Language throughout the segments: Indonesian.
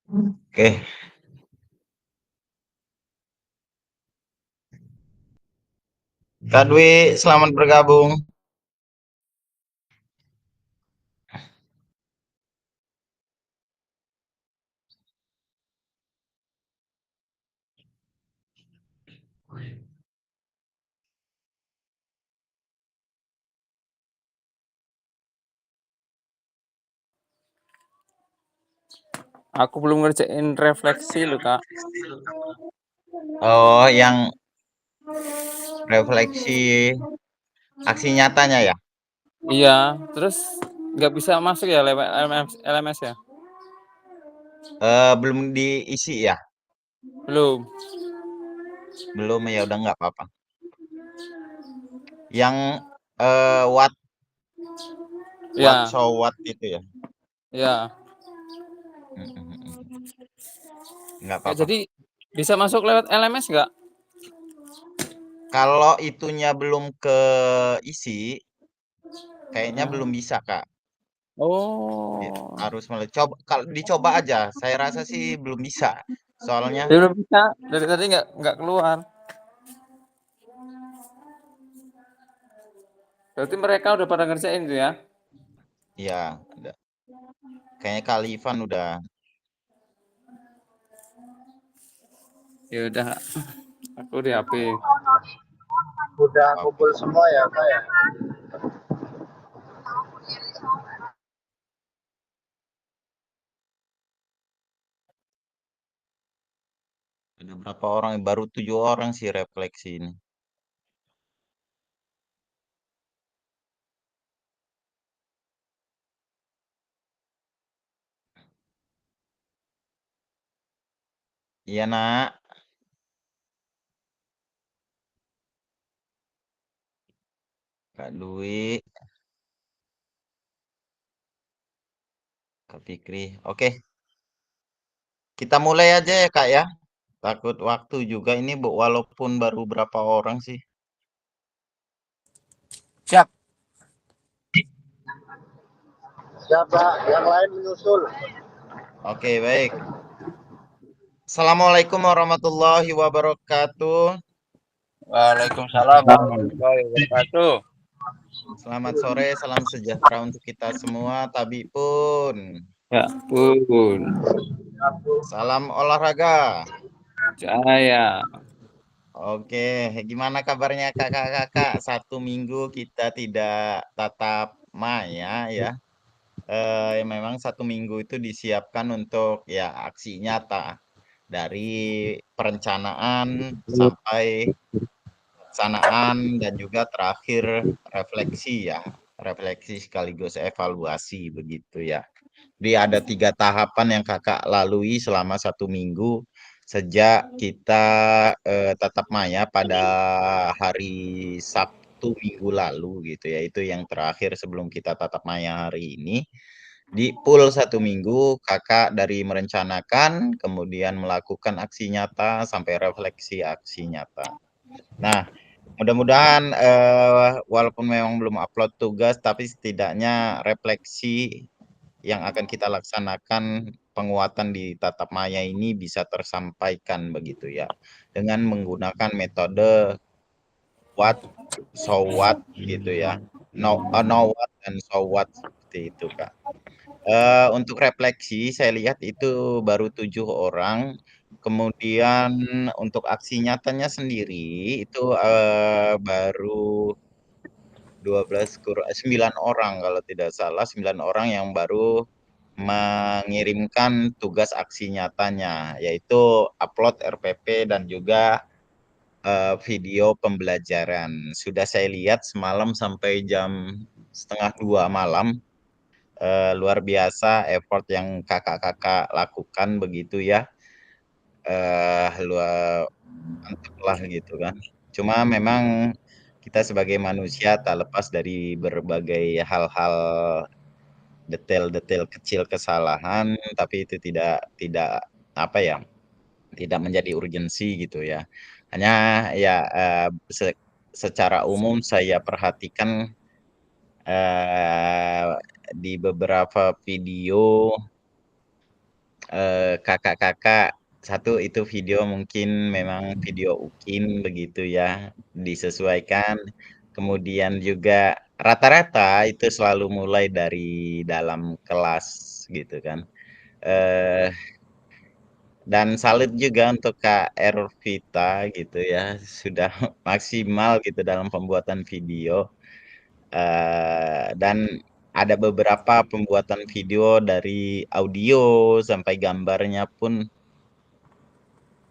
Oke, Kak Dwi, selamat bergabung. Aku belum ngerjain refleksi loh, Kak. Oh, yang refleksi aksi nyatanya ya? Iya, terus nggak bisa masuk ya lewat LMS ya? Belum diisi ya? Belum. Belum ya, udah nggak apa-apa. Yang what Ya, so what itu ya? ya. Mm, mm, mm. Nggak Kayak apa-apa. jadi bisa masuk lewat LMS nggak? Kalau itunya belum keisi, kayaknya belum Oh. bisa, Kak. Oh. Harus mulai coba. Kalau dicoba aja, saya rasa sih belum bisa. Soalnya, Ya belum bisa. Dari tadi nggak keluar. Berarti mereka udah pada ngerjain itu ya? ya, kayaknya Kak Ivan udah. Ya udah, aku di HP. Udah Oke. kumpul semua ya Kak ya? Ada berapa orang? Baru 7 orang sih refleksi ini. Iya, Nak. Kak Dwi, Kak Fikri. Oke, kita mulai aja ya, Kak ya. Takut waktu juga ini, Bu, walaupun baru berapa orang sih. Siap. Siapa yang lain menyusul? Oke, baik. Assalamualaikum warahmatullahi wabarakatuh. Waalaikumsalam warahmatullahi wabarakatuh. Selamat sore, salam sejahtera untuk kita semua. Tabi pun. Ya pun. Salam olahraga. Saya. Oke, gimana kabarnya kakak-kakak? 1 minggu kita tidak tatap maya ya. Memang 1 minggu itu disiapkan untuk ya aksi nyata dari perencanaan sampai pelaksanaan dan juga terakhir refleksi ya, refleksi sekaligus evaluasi begitu ya. Jadi ada 3 tahapan yang kakak lalui selama 1 minggu sejak kita tatap maya pada hari Sabtu minggu lalu gitu ya. Itu yang terakhir sebelum kita tatap maya hari ini. Di pool 1 minggu, kakak dari merencanakan, kemudian melakukan aksi nyata, sampai refleksi aksi nyata. Nah, mudah-mudahan walaupun memang belum upload tugas, tapi setidaknya refleksi yang akan kita laksanakan penguatan di tatap maya ini bisa tersampaikan begitu ya. Dengan menggunakan metode what, so what gitu ya. Know what dan so what seperti itu, Kak. Untuk refleksi saya lihat itu baru 7 orang. Kemudian untuk aksi nyatanya sendiri itu baru 9 orang kalau tidak salah, 9 orang yang baru mengirimkan tugas aksi nyatanya, yaitu upload RPP dan juga video pembelajaran. Sudah saya lihat semalam sampai jam setengah 2 malam. Luar biasa effort yang kakak-kakak lakukan begitu ya. Luar mantap lah gitu kan. Cuma memang kita sebagai manusia tak lepas dari berbagai hal-hal detail-detail kecil kesalahan, tapi itu tidak apa ya, tidak menjadi urgensi gitu ya. Hanya ya secara umum saya perhatikan di beberapa video kakak-kakak, satu itu video mungkin memang video UKIN begitu ya, disesuaikan. Kemudian juga rata-rata itu selalu mulai dari dalam kelas gitu kan. Eh, dan salut juga untuk Kak Ervita gitu ya, sudah maksimal gitu dalam pembuatan video. Dan ada beberapa pembuatan video dari audio sampai gambarnya pun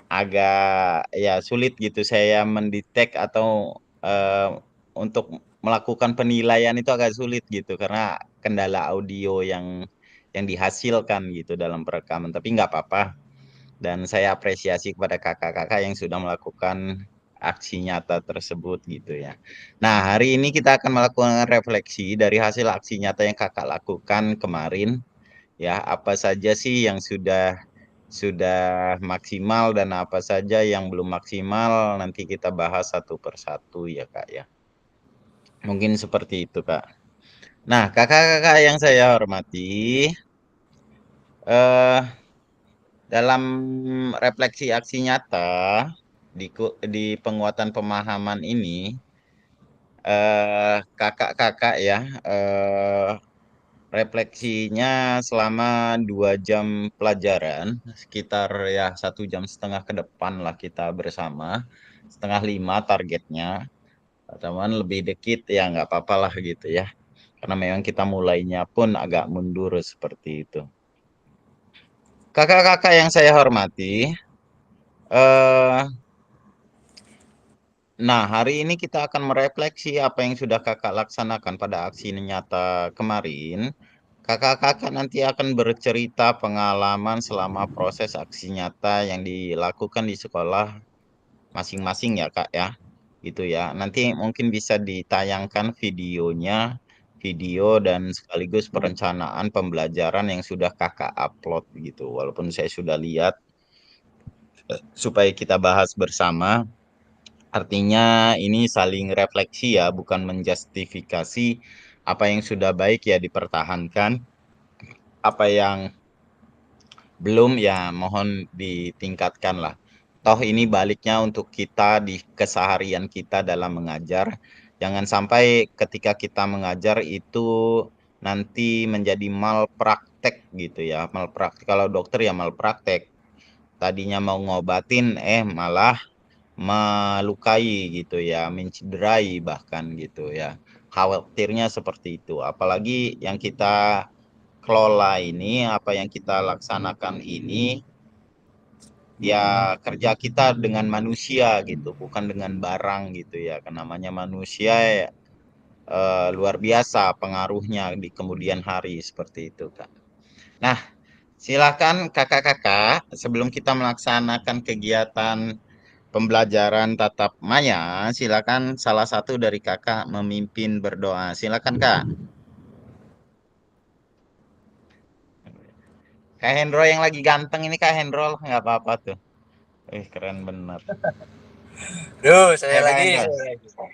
agak ya sulit gitu saya mendetek atau eh, untuk melakukan penilaian itu agak sulit gitu karena kendala audio yang dihasilkan gitu dalam perekaman. Tapi nggak apa-apa. Dan saya apresiasi kepada kakak-kakak yang sudah melakukan aksi nyata tersebut gitu ya. Nah, hari ini kita akan melakukan refleksi dari hasil aksi nyata yang kakak lakukan kemarin ya. Apa saja sih yang sudah maksimal dan apa saja yang belum maksimal nanti kita bahas satu persatu ya Kak ya. Mungkin seperti itu Kak. Nah, kakak-kakak yang saya hormati, eh dalam refleksi aksi nyata di penguatan pemahaman ini, kakak-kakak ya, refleksinya selama 2 jam pelajaran, sekitar ya 1,5 jam ke depan lah kita bersama, 4:30 targetnya, teman lebih dikit ya nggak apa-apa lah gitu ya, karena memang kita mulainya pun agak mundur seperti itu. Kakak-kakak yang saya hormati, eh, nah hari ini kita akan merefleksi apa yang sudah kakak laksanakan pada aksi nyata kemarin. Kakak-kakak nanti akan bercerita pengalaman selama proses aksi nyata yang dilakukan di sekolah masing-masing ya Kak ya. Gitu ya. Nanti mungkin bisa ditayangkan videonya, video dan sekaligus perencanaan pembelajaran yang sudah Kakak upload gitu. Walaupun saya sudah lihat supaya kita bahas bersama. Artinya ini saling refleksi ya, bukan menjustifikasi apa yang sudah baik ya dipertahankan, apa yang belum ya mohon ditingkatkan lah. Toh ini baliknya untuk kita di keseharian kita dalam mengajar. Jangan sampai ketika kita mengajar itu nanti menjadi malpraktek gitu ya. Malpraktek kalau dokter ya malpraktek. Tadinya mau ngobatin malah melukai gitu ya, mencederai bahkan gitu ya. Khawatirnya seperti itu. Apalagi yang kita kelola ini, apa yang kita laksanakan ini, ya kerja kita dengan manusia gitu, bukan dengan barang gitu ya. Karena namanya manusia ya, luar biasa pengaruhnya di kemudian hari seperti itu, Kak. Nah, silakan kakak-kakak sebelum kita melaksanakan kegiatan pembelajaran tatap maya, silakan salah satu dari kakak memimpin berdoa. Silakan Kak. Kak Hendro yang lagi ganteng ini Kak Hendro, nggak apa-apa tuh. Keren bener. Duh, saya Ayo Kak lagi. Hendro.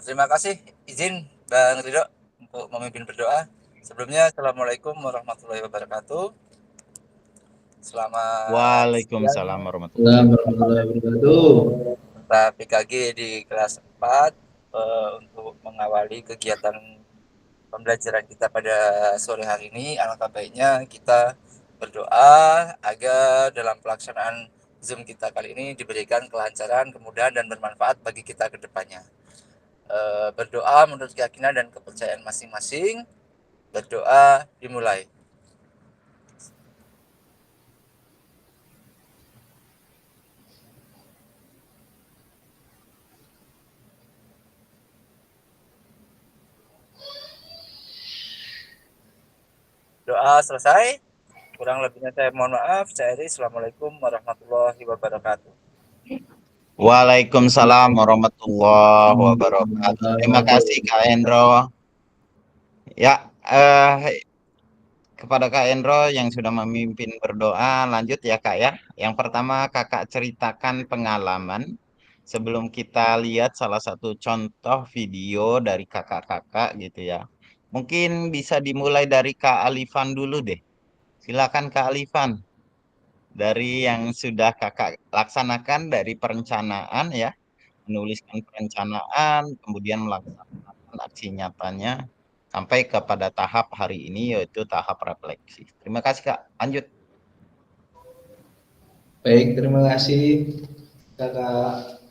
Terima kasih izin Bang Ridho untuk memimpin berdoa. Sebelumnya, Assalamualaikum warahmatullahi wabarakatuh. Selamat siang Waalaikumsalam warahmatullahi wabarakatuh. kita PKG di kelas 4 untuk mengawali kegiatan pembelajaran kita pada sore hari ini. Alangkah baiknya kita berdoa agar dalam pelaksanaan Zoom kita kali ini diberikan kelancaran, kemudahan, dan bermanfaat bagi kita ke depannya. Berdoa menurut keyakinan dan kepercayaan masing-masing. Berdoa dimulai. Doa selesai. Kurang lebihnya saya mohon maaf. Saya Eri. Assalamualaikum warahmatullahi wabarakatuh. Waalaikumsalam warahmatullahi wabarakatuh. Terima kasih Kak Hendro. Ya, kepada Kak Hendro yang sudah memimpin berdoa, lanjut ya Kak ya. Yang pertama Kakak ceritakan pengalaman sebelum kita lihat salah satu contoh video dari kakak-kakak gitu ya. Mungkin bisa dimulai dari Kak Alifan dulu deh. Silakan Kak Alifan. Dari yang sudah kakak laksanakan dari perencanaan ya, menuliskan perencanaan, kemudian melaksanakan aksi nyatanya, sampai kepada tahap hari ini yaitu tahap refleksi. Terima kasih Kak, lanjut. Baik, terima kasih Kakak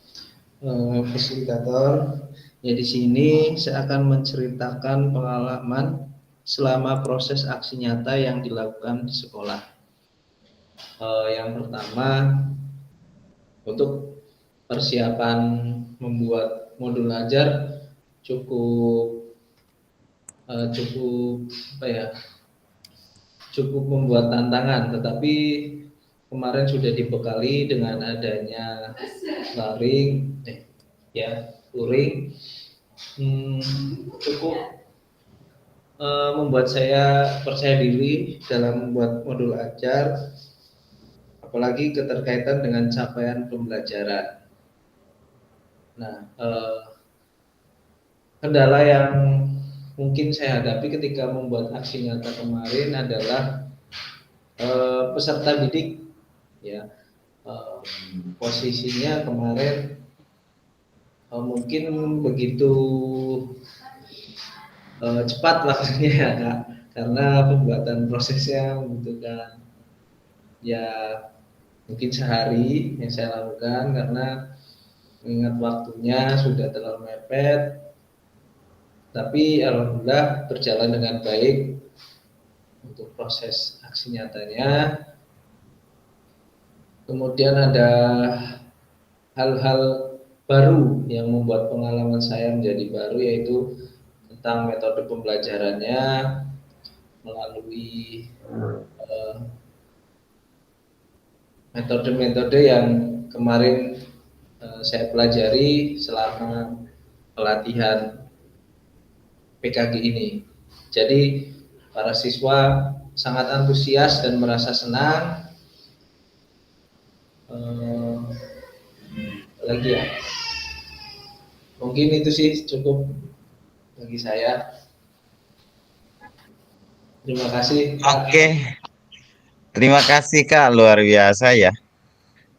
fasilitator. Ya, di sini saya akan menceritakan pengalaman selama proses aksi nyata yang dilakukan di sekolah. Yang pertama, untuk persiapan membuat modul ajar cukup cukup apa ya, cukup membuat tantangan, tetapi kemarin sudah dibekali dengan adanya luring, cukup membuat saya percaya diri dalam membuat modul ajar, apalagi keterkaitan dengan capaian pembelajaran. Nah, kendala yang mungkin saya hadapi ketika membuat aksi nyata kemarin adalah peserta didik, ya, posisinya kemarin mungkin begitu cepat waktunya ya Kak, karena pembuatan prosesnya membutuhkan ya mungkin sehari yang saya lakukan, karena mengingat waktunya sudah terlalu mepet. Tapi alhamdulillah berjalan dengan baik untuk proses aksi nyatanya. Kemudian ada hal-hal baru yang membuat pengalaman saya menjadi baru, yaitu tentang metode pembelajarannya melalui metode-metode yang kemarin saya pelajari selama pelatihan PKG ini. Jadi para siswa sangat antusias dan merasa senang. Lagi ya, mungkin itu sih cukup bagi saya. Terima kasih. Oke, terima kasih Kak, luar biasa ya.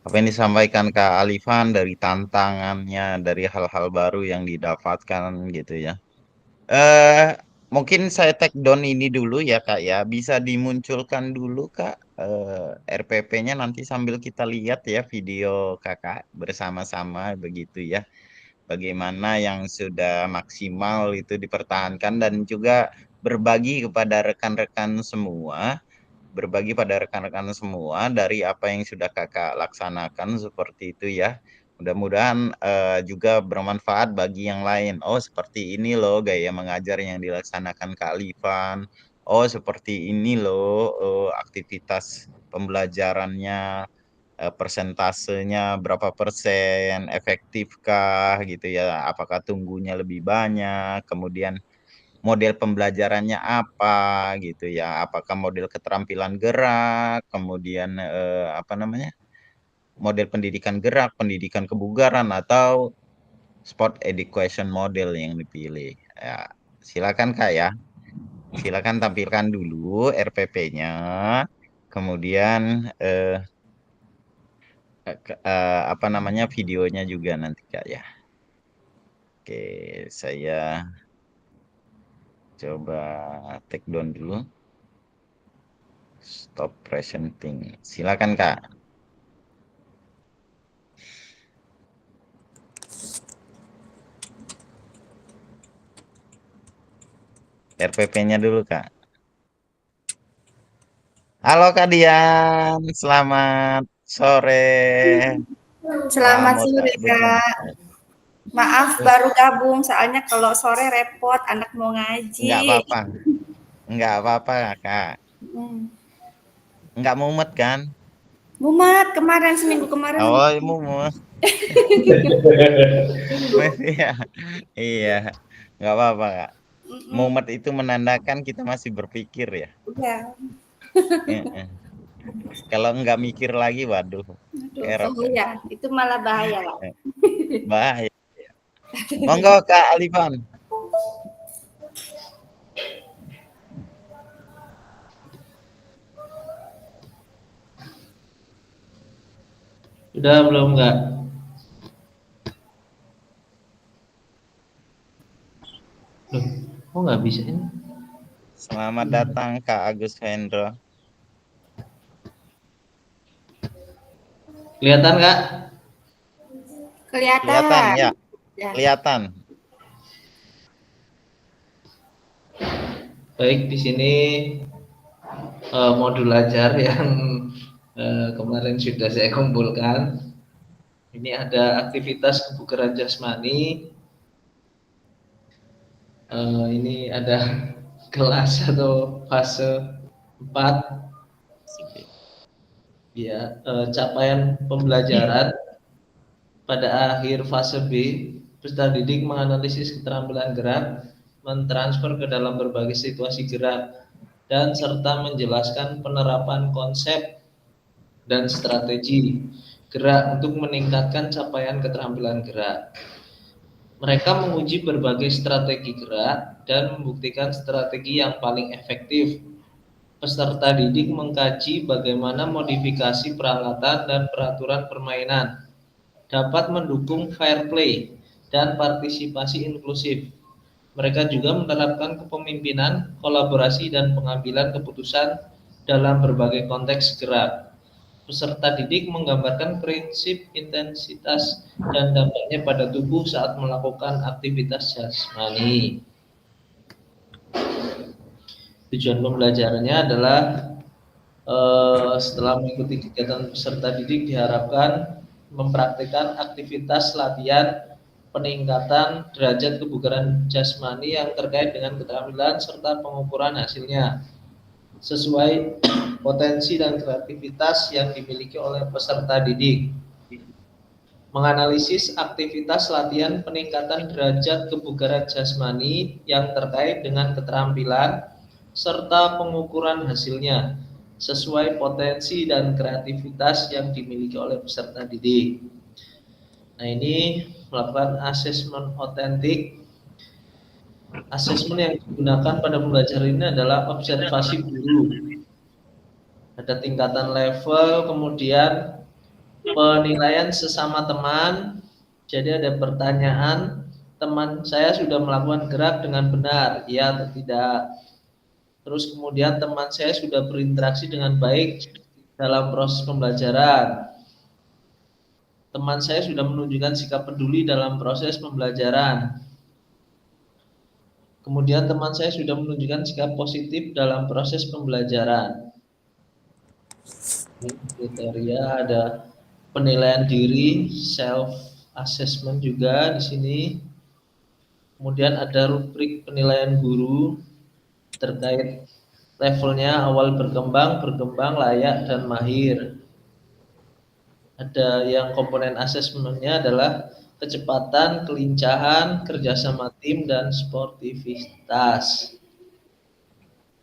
Apa yang disampaikan Kak Alifan dari tantangannya, dari hal-hal baru yang didapatkan gitu ya. Mungkin saya take down ini dulu ya Kak ya. Bisa dimunculkan dulu Kak RPP-nya, nanti sambil kita lihat ya video Kakak bersama-sama begitu ya. Bagaimana yang sudah maksimal itu dipertahankan, dan juga berbagi kepada rekan-rekan semua, berbagi pada rekan-rekan semua dari apa yang sudah Kakak laksanakan seperti itu ya. Mudah-mudahan juga bermanfaat bagi yang lain. Oh, seperti ini loh gaya mengajar yang dilaksanakan Kak Alifan. Oh, seperti ini loh aktivitas pembelajarannya, persentasenya berapa persen, efektifkah gitu ya, apakah tunggunya lebih banyak, kemudian model pembelajarannya apa gitu ya, apakah model keterampilan gerak, kemudian apa namanya, model pendidikan gerak, pendidikan kebugaran, atau sport education model yang dipilih ya. Silakan Kak ya, silakan tampilkan dulu RPP-nya, kemudian apa namanya, videonya juga nanti Kak ya. Oke, saya coba take down dulu. Stop presenting. Silakan Kak. RPP-nya dulu Kak. Halo Kak Dian, selamat sore. Selamat Kamu sore tak dengar. Kak. Maaf baru gabung, soalnya kalau sore repot anak mau ngaji. Enggak apa-apa. Enggak apa-apa Kak. Enggak mumet kan? Mumet kemarin, seminggu kemarin. Oh, mumet. Iya. Iya. Enggak apa-apa Kak. Mumet itu menandakan kita masih berpikir ya. Iya. Kalau enggak mikir lagi, waduh. Oh iya, itu malah bahaya lah. Bahaya. Monggo Kak Alifan. Sudah belum enggak? Loh, kok nggak bisa ini? Selamat datang Kak Agus Hendro. Kelihatan nggak? Kelihatan. Kelihatan ya? Ya. Kelihatan. Baik, di sini modul ajar yang kemarin sudah saya kumpulkan. Ini ada aktivitas kebugaran jasmani. Ini ada kelas atau fase 4. Ya, capaian pembelajaran pada akhir fase B, peserta didik menganalisis keterampilan gerak, mentransfer ke dalam berbagai situasi gerak, dan serta menjelaskan penerapan konsep dan strategi gerak untuk meningkatkan capaian keterampilan gerak. Mereka menguji berbagai strategi gerak dan membuktikan strategi yang paling efektif. Peserta didik mengkaji bagaimana modifikasi peralatan dan peraturan permainan dapat mendukung fair play dan partisipasi inklusif. Mereka juga menerapkan kepemimpinan, kolaborasi, dan pengambilan keputusan dalam berbagai konteks gerak. Peserta didik menggambarkan prinsip, intensitas, dan dampaknya pada tubuh saat melakukan aktivitas jasmani. Tujuan pembelajarannya adalah setelah mengikuti kegiatan peserta didik diharapkan mempraktikkan aktivitas latihan peningkatan derajat kebugaran jasmani yang terkait dengan keterampilan serta pengukuran hasilnya sesuai potensi dan kreativitas yang dimiliki oleh peserta didik. Menganalisis aktivitas latihan peningkatan derajat kebugaran jasmani yang terkait dengan keterampilan serta pengukuran hasilnya sesuai potensi dan kreativitas yang dimiliki oleh peserta didik. Nah, ini melakukan asesmen otentik. Asesmen yang digunakan pada pembelajaran ini adalah observasi guru. Ada tingkatan level, kemudian penilaian sesama teman. Jadi ada pertanyaan, teman saya sudah melakukan gerak dengan benar, ya atau tidak. Terus kemudian teman saya sudah berinteraksi dengan baik dalam proses pembelajaran. Teman saya sudah menunjukkan sikap peduli dalam proses pembelajaran. Kemudian teman saya sudah menunjukkan sikap positif dalam proses pembelajaran. Ini kriteria, ada penilaian diri, self assessment juga di sini. Kemudian ada rubrik penilaian guru terkait levelnya awal berkembang, layak, dan mahir. Ada yang komponen asesmennya adalah kecepatan, kelincahan, kerjasama tim, dan sportivitas.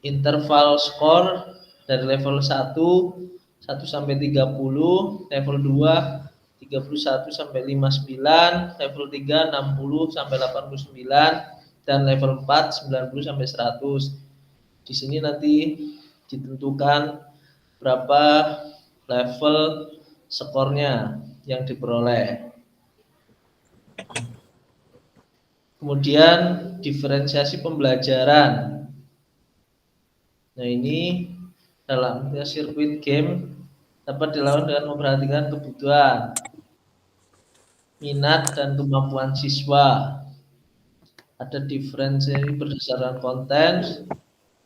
Interval skor dari level 1 sampai 30, level 2 31 sampai 59, level 3 60 sampai 89, dan level 4 90 sampai 100. Di sini nanti ditentukan berapa level skornya yang diperoleh. Kemudian diferensiasi pembelajaran. Nah, ini dalam sirkuit game dapat dilakukan dengan memperhatikan kebutuhan, minat, dan kemampuan siswa. Ada diferensiasi berdasarkan konten,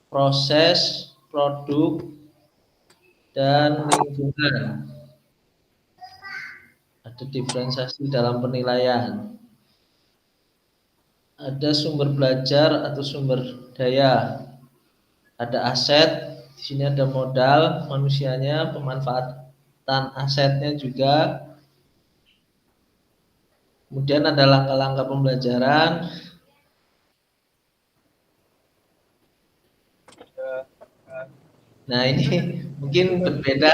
proses, produk, dan lingkungan. Ada diferensiasi dalam penilaian. Ada sumber belajar atau sumber daya. Ada aset, di sini ada modal manusianya, pemanfaatan asetnya juga. Kemudian ada langkah-langkah pembelajaran. Nah, ini mungkin berbeda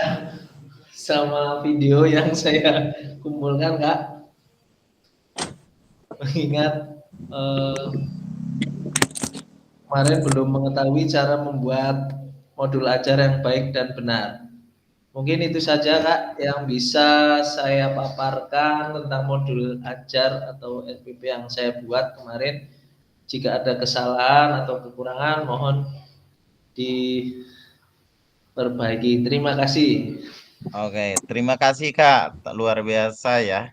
sama video yang saya kumpulkan, Kak. Mengingat kemarin belum mengetahui cara membuat modul ajar yang baik dan benar. Mungkin itu saja Kak yang bisa saya paparkan tentang modul ajar atau SPP yang saya buat kemarin. Jika ada kesalahan atau kekurangan mohon diperbaiki. Terima kasih. Oke, terima kasih Kak, luar biasa ya.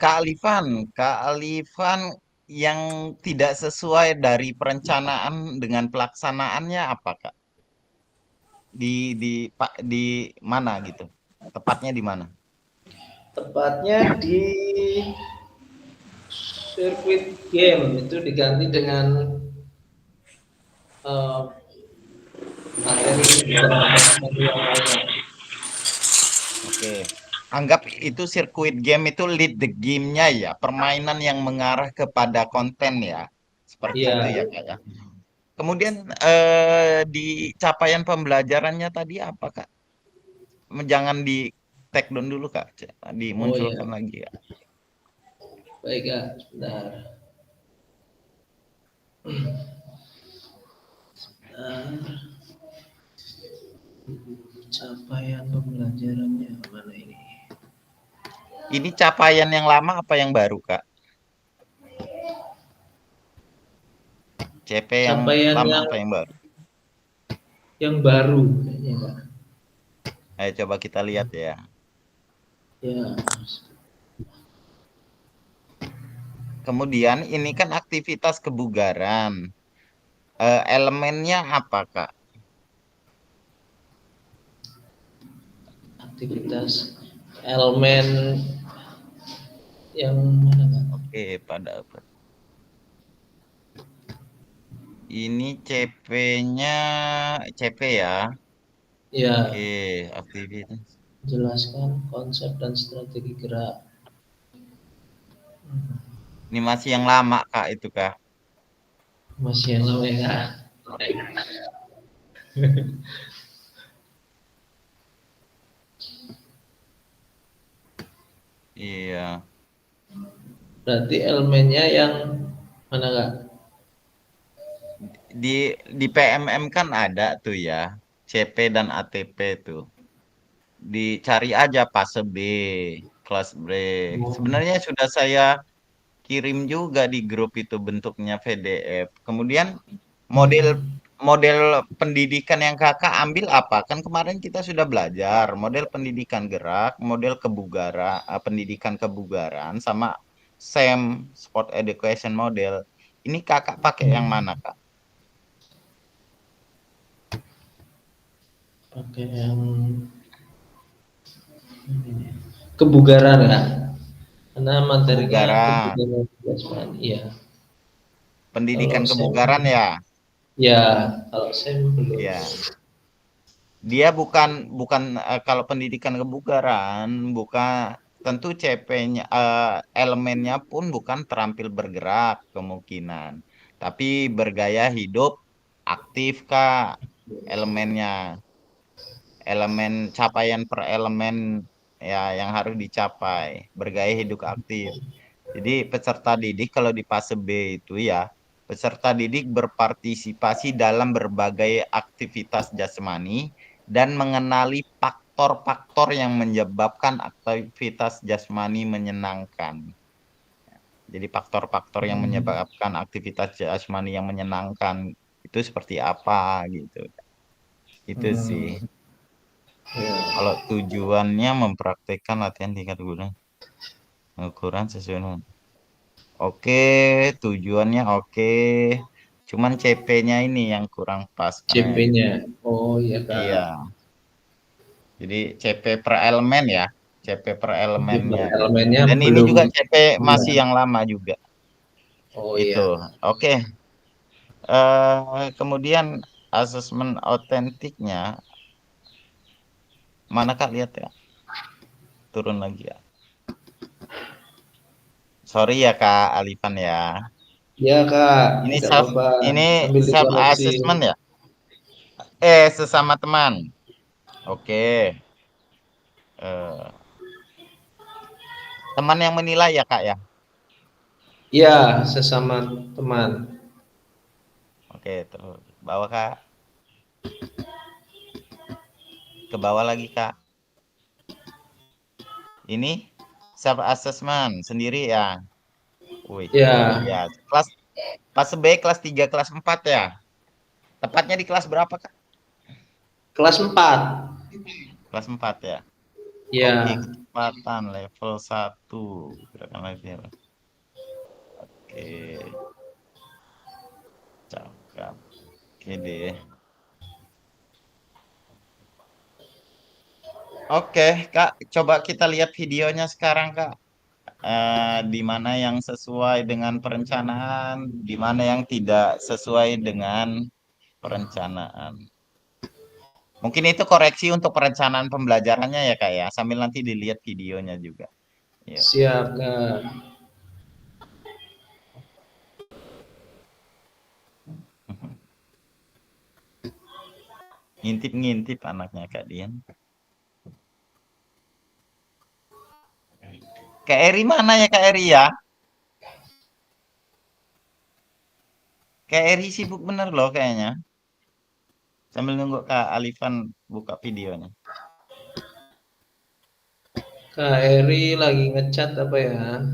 Kak Alifan yang tidak sesuai dari perencanaan dengan pelaksanaannya apa Kak? Di mana gitu? Tepatnya di mana? Tepatnya di sirkuit game itu diganti dengan eh, materi yang lainnya. Oke. Anggap itu sirkuit game itu lead the game-nya ya, permainan yang mengarah kepada konten ya. Seperti Iya, itu ya Kak ya. Kemudian di capaian pembelajarannya tadi apa Kak? Jangan di take down dulu Kak, oh iya, dimunculkan lagi ya. baik Kak, sebentar. Capaian pembelajarannya mana ini? Ini capaian yang lama apa yang baru Kak? CP yang Capaian lama apa yang baru? yang baru kayaknya Kak. Ayo coba kita lihat ya. Ya, Kemudian ini kan aktivitas kebugaran. Elemennya apa Kak? aktivitas elemen yang mana Kak? Oke, ini CP-nya CP ya. Ya, Oke, aktivitas. jelaskan konsep dan strategi gerak. Ini masih yang lama Kak itu Kak. Masih yang lama ya Kak. Iya. Berarti elemennya yang mana Kak? Di PMM kan ada tuh ya. CP dan ATP tuh. Dicari aja fase B, kelas break. Sebenarnya sudah saya kirim juga di grup itu bentuknya PDF. Kemudian model model pendidikan yang kakak ambil apa? Kan kemarin kita sudah belajar model pendidikan gerak, model kebugaran, pendidikan kebugaran, sama SEM, Sport Education Model. Ini kakak pakai yang mana kak? Pakai yang kebugaran ya. Karena materinya Kebugaran, kebugaran. Iya. pendidikan Kalau kebugaran ya. ya, kalau saya belum. Ya. Dia bukan bukan kalau pendidikan kebugaran bukan tentu CP-nya elemennya pun bukan terampil bergerak kemungkinan, tapi bergaya hidup aktif Kak elemennya. Elemen capaian per elemen ya yang harus dicapai, bergaya hidup aktif. Jadi peserta didik kalau di fase B itu ya, peserta didik berpartisipasi dalam berbagai aktivitas jasmani dan mengenali faktor-faktor yang menyebabkan aktivitas jasmani menyenangkan. Jadi faktor-faktor yang menyebabkan aktivitas jasmani yang menyenangkan itu seperti apa gitu. Itu sih. Ya. Kalau tujuannya mempraktekkan latihan tingkat guna ukuran sesuai dengan. Oke, tujuannya oke. Cuman CP-nya ini yang kurang pas karena CP-nya. Oh iya Kak. iya. Jadi CP per elemen ya, CP per elemennya. Elemennya Dan ini belum. juga CP masih Iya. yang lama juga. Oh Itu. iya. Oke. Kemudian asesmen autentiknya mana Kak lihat ya? Turun lagi ya. Sorry ya Kak Alifan ya. Ya Kak, Ini tidak self apa-apa. ini Sambil self dikoreksi. assessment ya? Sesama teman. Oke. Eh, teman yang menilai ya Kak ya? Ya, sesama teman. Oke, terus bawa Kak. Ke bawah lagi, Kak. Ini self assessment sendiri ya. Wih, luar Ya, biasa. Kelas B, kelas 3, kelas 4 ya. Tepatnya di kelas berapa, Kak? kelas 4. Kelas 4 ya. Oke, Ya, kecepatan level 1. Gerakan latihan. Oke. Cakep. Oke deh. Oke, Kak, coba kita lihat videonya sekarang, Kak. Di mana yang sesuai dengan perencanaan, di mana yang tidak sesuai dengan perencanaan. Mungkin itu koreksi untuk perencanaan pembelajarannya ya, Kak ya, sambil nanti dilihat videonya juga. Ya. siap, Kak. Ngintip-ngintip anaknya Kak Dian. Kak Eri mana ya, Kak Eri ya? Kak Eri sibuk bener loh kayaknya. Sambil nunggu Kak Alifan buka videonya. Kak Eri lagi ngecat apa ya?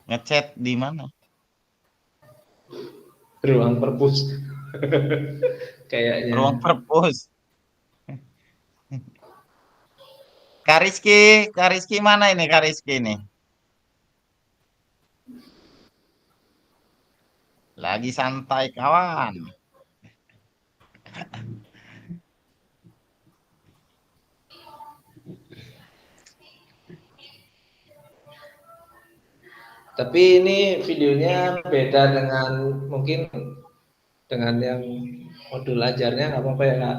Ngechat di mana? Ruang perpus. Kayaknya. Ruang perpus. Kak Rizky mana ini Kak Rizky ini? Lagi santai kawan. Tapi ini videonya beda dengan mungkin dengan yang modul ajarnya nggak apa-apa ya, Kak?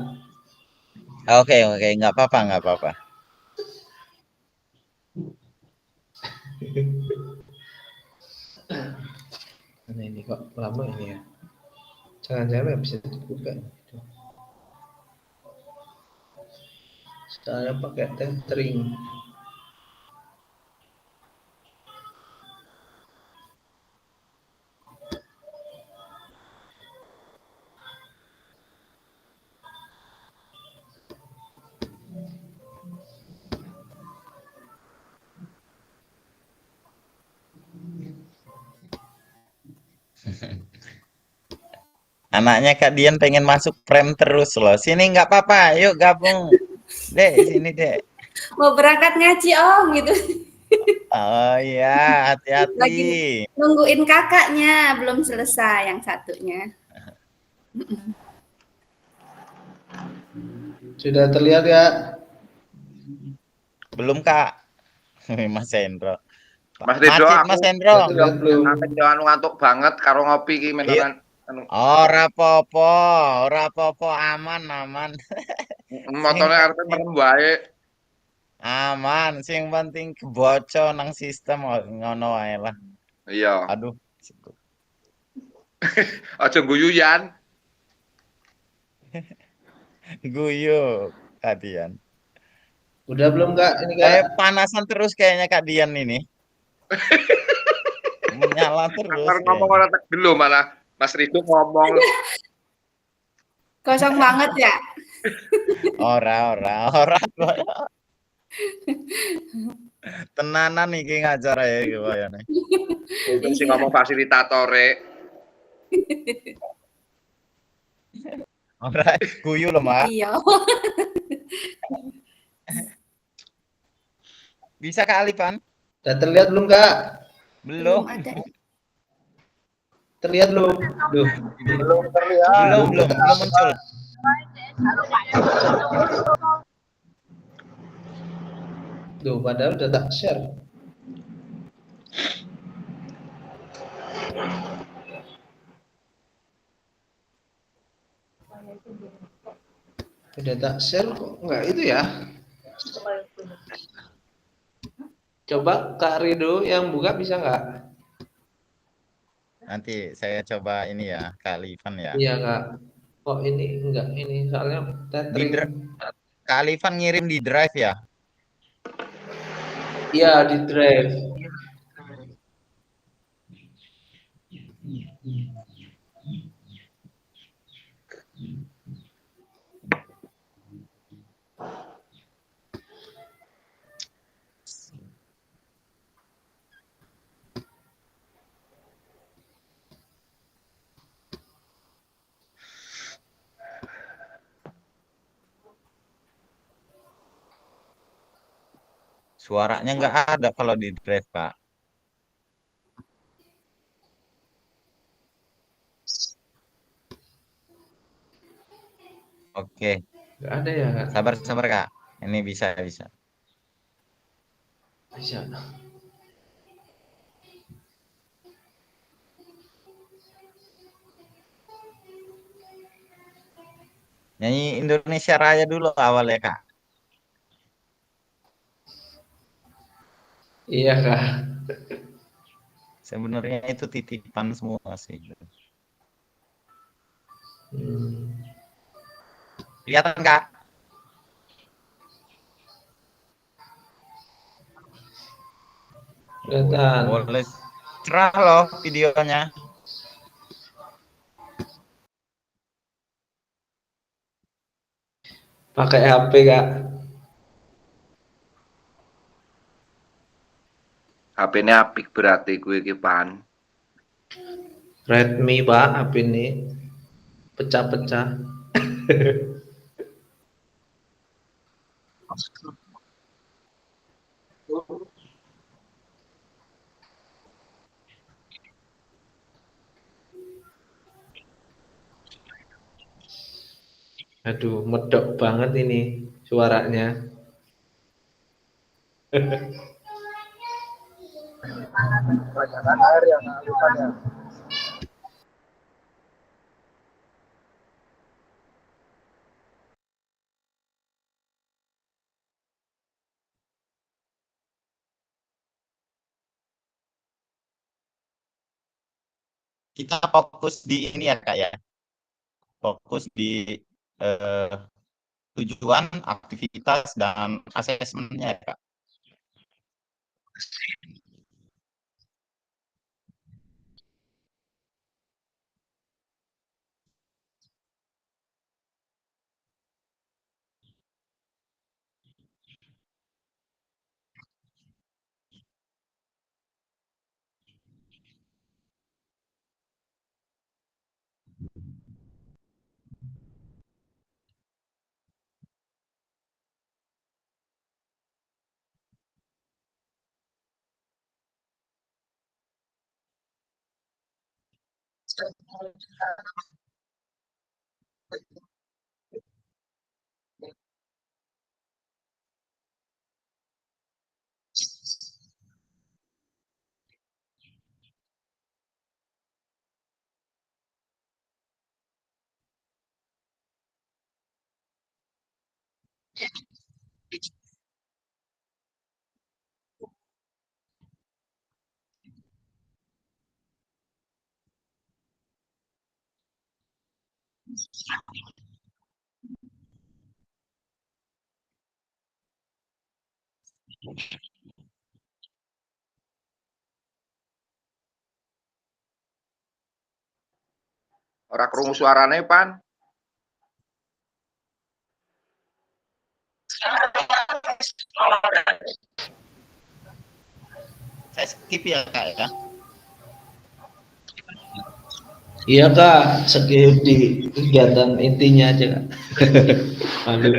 Oke, nggak apa-apa, nggak apa-apa. Nah, ini kok lama ini ya. Jangan-jangan nggak bisa dibuka. Saya pakai tethering. Anaknya Kak Dian pengen masuk frame terus loh. Sini nggak apa-apa, yuk gabung. Dek, sini Dek. Mau berangkat ngaji Om gitu. Oh iya, hati-hati. Lagi nungguin kakaknya, belum selesai yang satunya. Sudah terlihat ya? Belum Kak. Mas Hendro. Mas Ridho, Macet aku Mas Hendro. Terlihat belum? jangan ngantuk banget karo ngopi ki menenan. Ora apa-apa, aman. Motone arepe merem wae. Aman, sing penting keboco nang sistem ngono wae lah. Iya. Aduh. Aja guyuyan. Guyu Kak Dian. Udah belum, Kak? Ini, Kak. Panasan terus kayaknya Kak Dian ini. Menyala terus. Akar ngomong ora tegel malah Mas Ridho ngomong. Kosong banget ya. Ora. Tenanan iki ngajar ya kayane. Mungkin sing ngomong fasilitatore. Ora guyu loh, Mbak. Iya. Bisa Kak Alifan? Udah terlihat belum, Kak? Belum. ada. Terlihat belum? Duh. Belum terlihat. Belum muncul. Duh, padahal udah tak share. Udah tak share kok nggak itu ya? Coba Kak Rido yang buka bisa nggak? Nanti saya coba ini ya, Kak Alifan ya. Iya, Kak. Kok ini enggak ini soalnya tethering. Kak Alifan ngirim di drive ya? Iya, di drive. Suaranya nggak ada kalau di drive, Kak. Oke, Nggak ada ya, Kak? sabar-sabar, Kak. Ini bisa. Bisa. Nyanyi Indonesia Raya dulu awalnya, Kak. Iya, Kak. Sebenarnya itu titipan semua sih. Hmm. Kelihatan, Kak? Kelihatan. Boleh cerah loh videonya. Pakai HP, Kak. HP-ne apik berarti kuwi iki Pan. Redmi, Pak, HP ini. Pecah-pecah. Aduh, medok banget ini suaranya. Kebanyakan air yang mengalirkannya. Kita fokus di ini ya, Kak ya. Fokus di eh, tujuan, aktivitas, dan asesmennya ya, Kak. Ora krungu suarane Pan. Saya skip ya, Kak ya. Iya, Kak, skip di kegiatan intinya aja, Kak. Malu.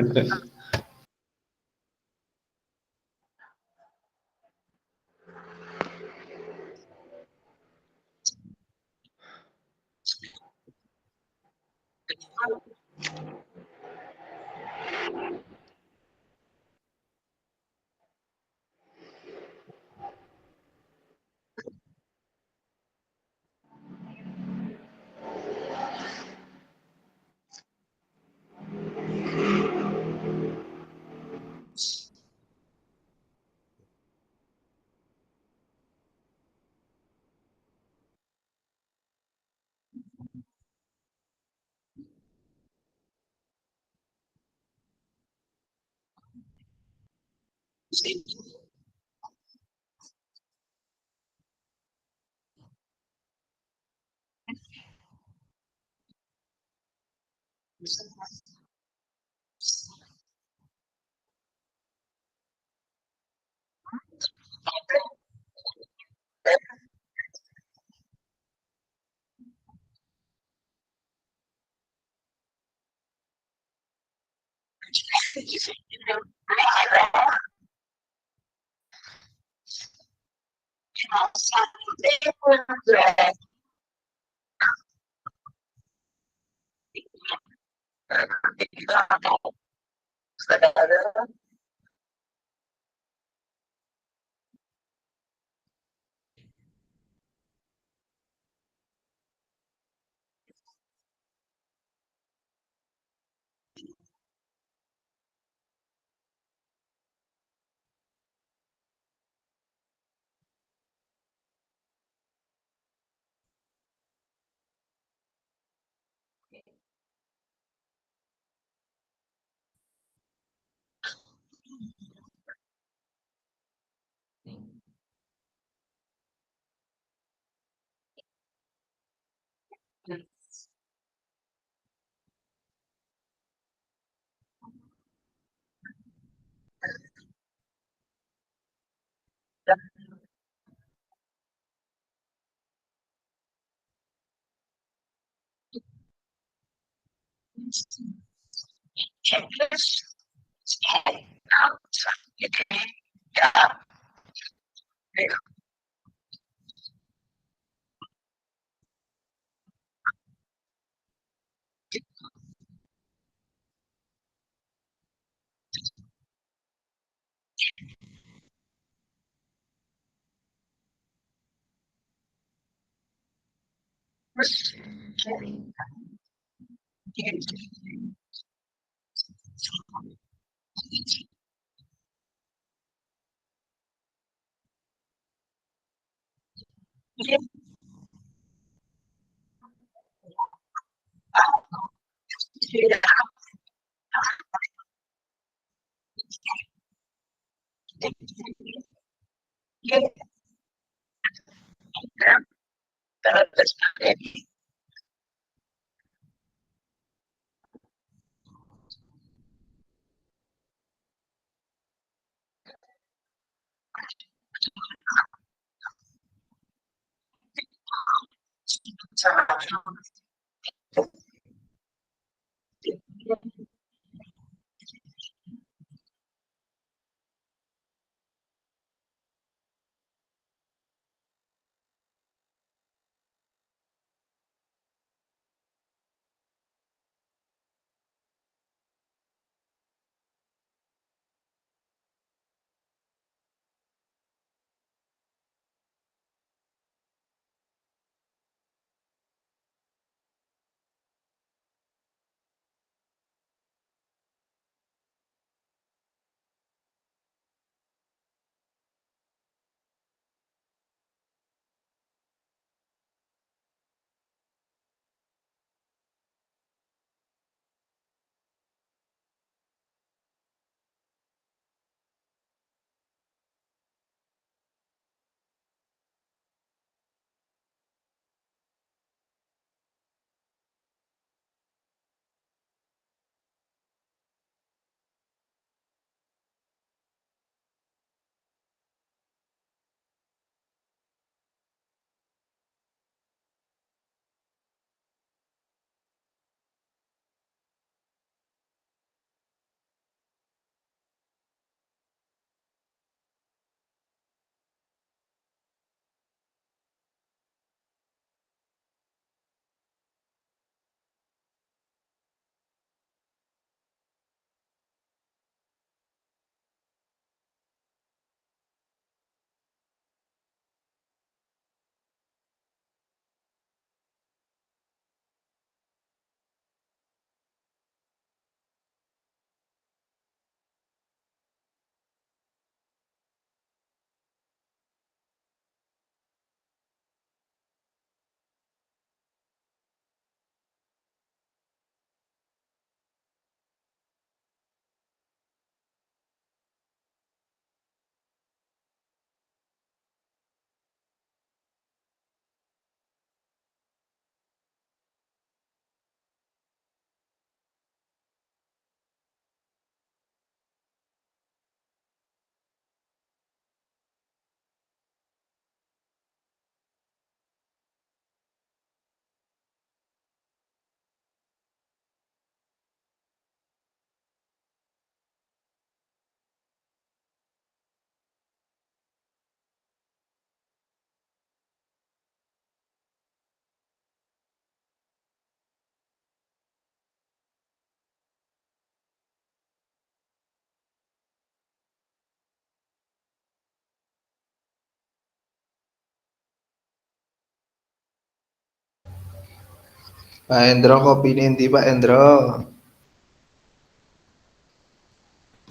Pak Endro kopi nanti Pak Endro.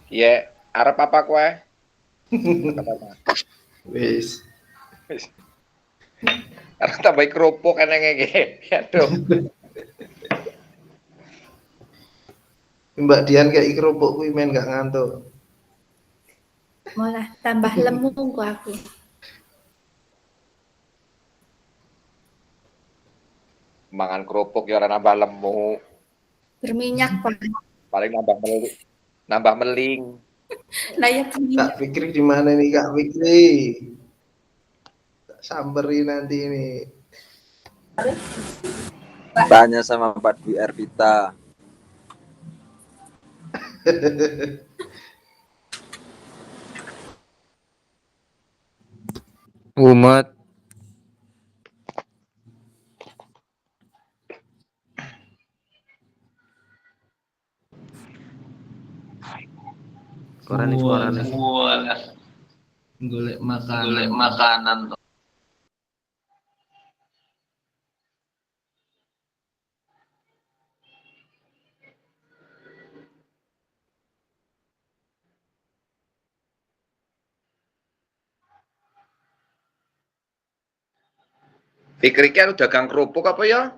Iya, arep apa kowe? Wis. Arep tambah kerupuk eneng iki. Aduh. Mbak Dian kayak kerupuk kuwi men gak ngantuk. Malah tambah lemu kok aku. Mangan kerupuk ya ora nambah lemu, Berminyak, Pak. paling nambah meling. Nah, ya Kak berminyak. Fikri di mana nih Kak Fikri? Samperin nanti ini. Tanya sama Pak Dwi Ervita. Umat. Korani suaranya. Golek makanan. Fikri ki anu dagang kerupuk apa ya?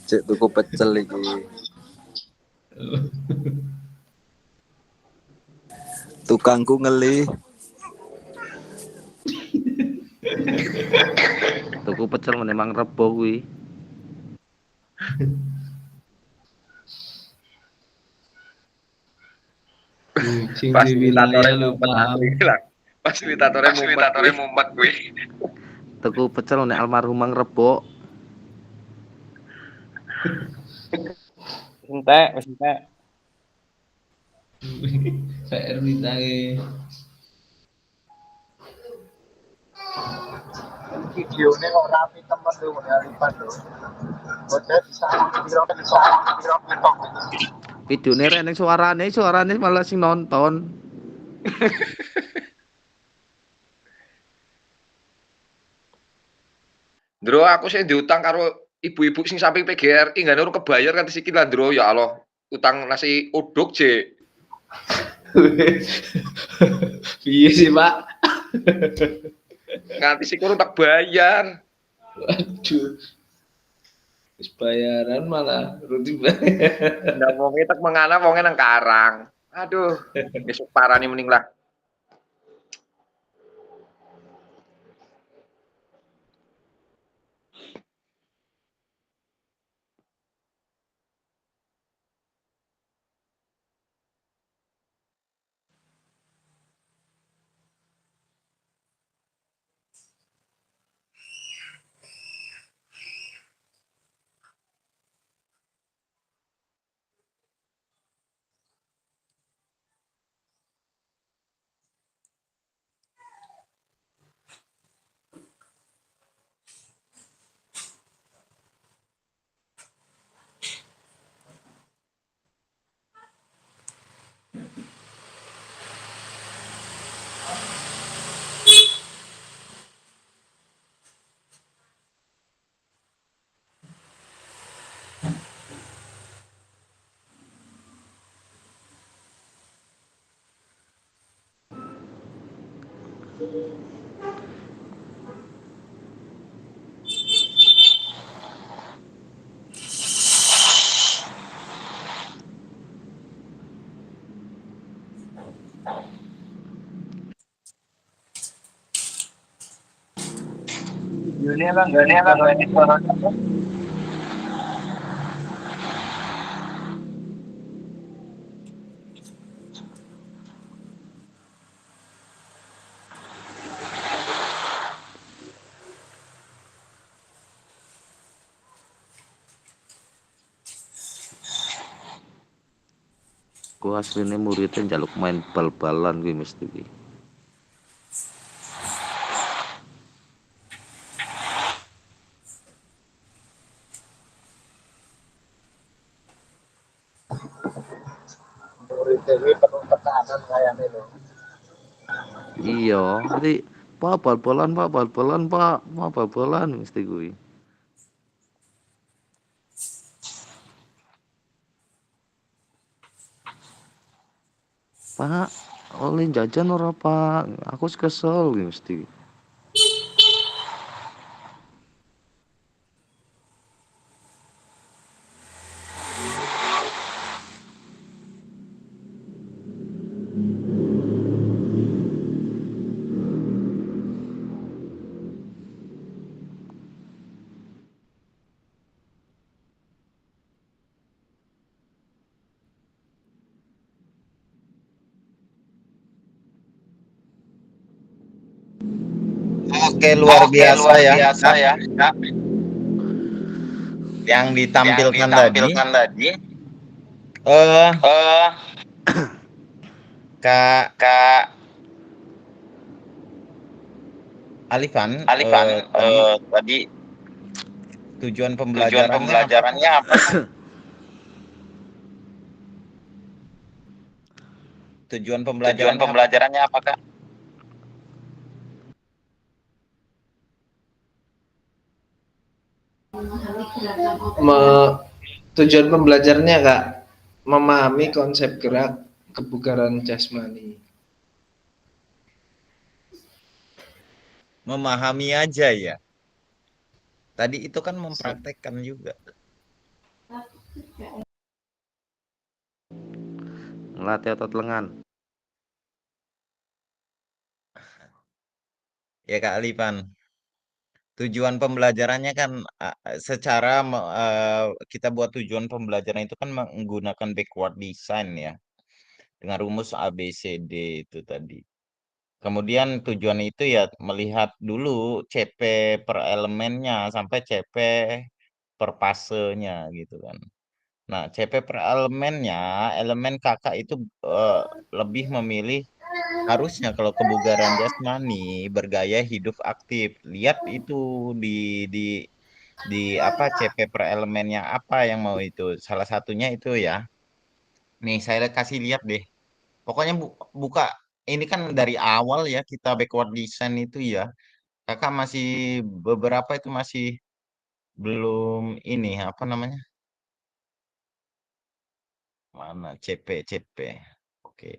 Cek tuku pecel iki. Tukangku ngelih. Tuku pecel memang rebo kuwi. Fasilitatornya lupa. Fasilitatornya mumet kuwi. Tuku pecel nek almarhumang rebo. Entek, wis entek. Pak Erwita Videonya kok rapi temen tuh dari Bandung. Bocah bisa TikTok. Videone rek ning suarane malah sing nonton. Ndro aku sing diutang karo ibu-ibu sing samping PGRI nggak urung kebayar kan iki lah Ndro ya Allah. Utang nasi uduk je. Iya sih Pak. Nganti sik urung tak bayar. Waduh. Wis bayaran malah rutin bayar. Ndak wonge tak mengana wonge nang Karang. Aduh, besok parani mending lah. Ini lah ini suaranya. Ku asline muridnya njaluk main bal-balan kuwi mesti kuwi. Murid dewi penuh tekanan kayaknya loh. Iya, nanti Pak bal-balan Pak, bal-balan Pak, bal-balan mesti kuwi. Pak, oleh jajan ora Pak? Aku kesel kuwi mesti. Oke, luar biasa ya, Kak. Kak. Yang ditampilkan tadi. tadi Eh, eh Kak Alifan, tadi tadi tujuan tujuan pembelajarannya apa? pembelajarannya apa? Tujuan Tujuan pembelajarannya apa? pembelajarannya apa, Kak? Tujuan pembelajarannya Kak, memahami konsep gerak kebugaran jasmani. Memahami aja ya. Tadi itu kan mempraktekkan juga. Ngelatih otot lengan. Ya Kak Alifan. Tujuan pembelajarannya kan secara kita buat tujuan pembelajaran itu kan menggunakan backward design ya. Dengan rumus ABCD itu tadi. Kemudian tujuan itu ya melihat dulu CP per elemennya sampai CP per fasenya gitu kan. Nah, CP per elemennya, elemen kakak itu lebih memilih harusnya kalau kebugaran jasmani bergaya hidup aktif. Lihat itu di apa CP per elemennya apa yang mau itu. Salah satunya itu ya. Nih, saya kasih lihat deh. Pokoknya buka ini kan dari awal ya kita backward design itu ya. Kakak masih beberapa itu masih belum ini apa namanya? Mana CP. Oke.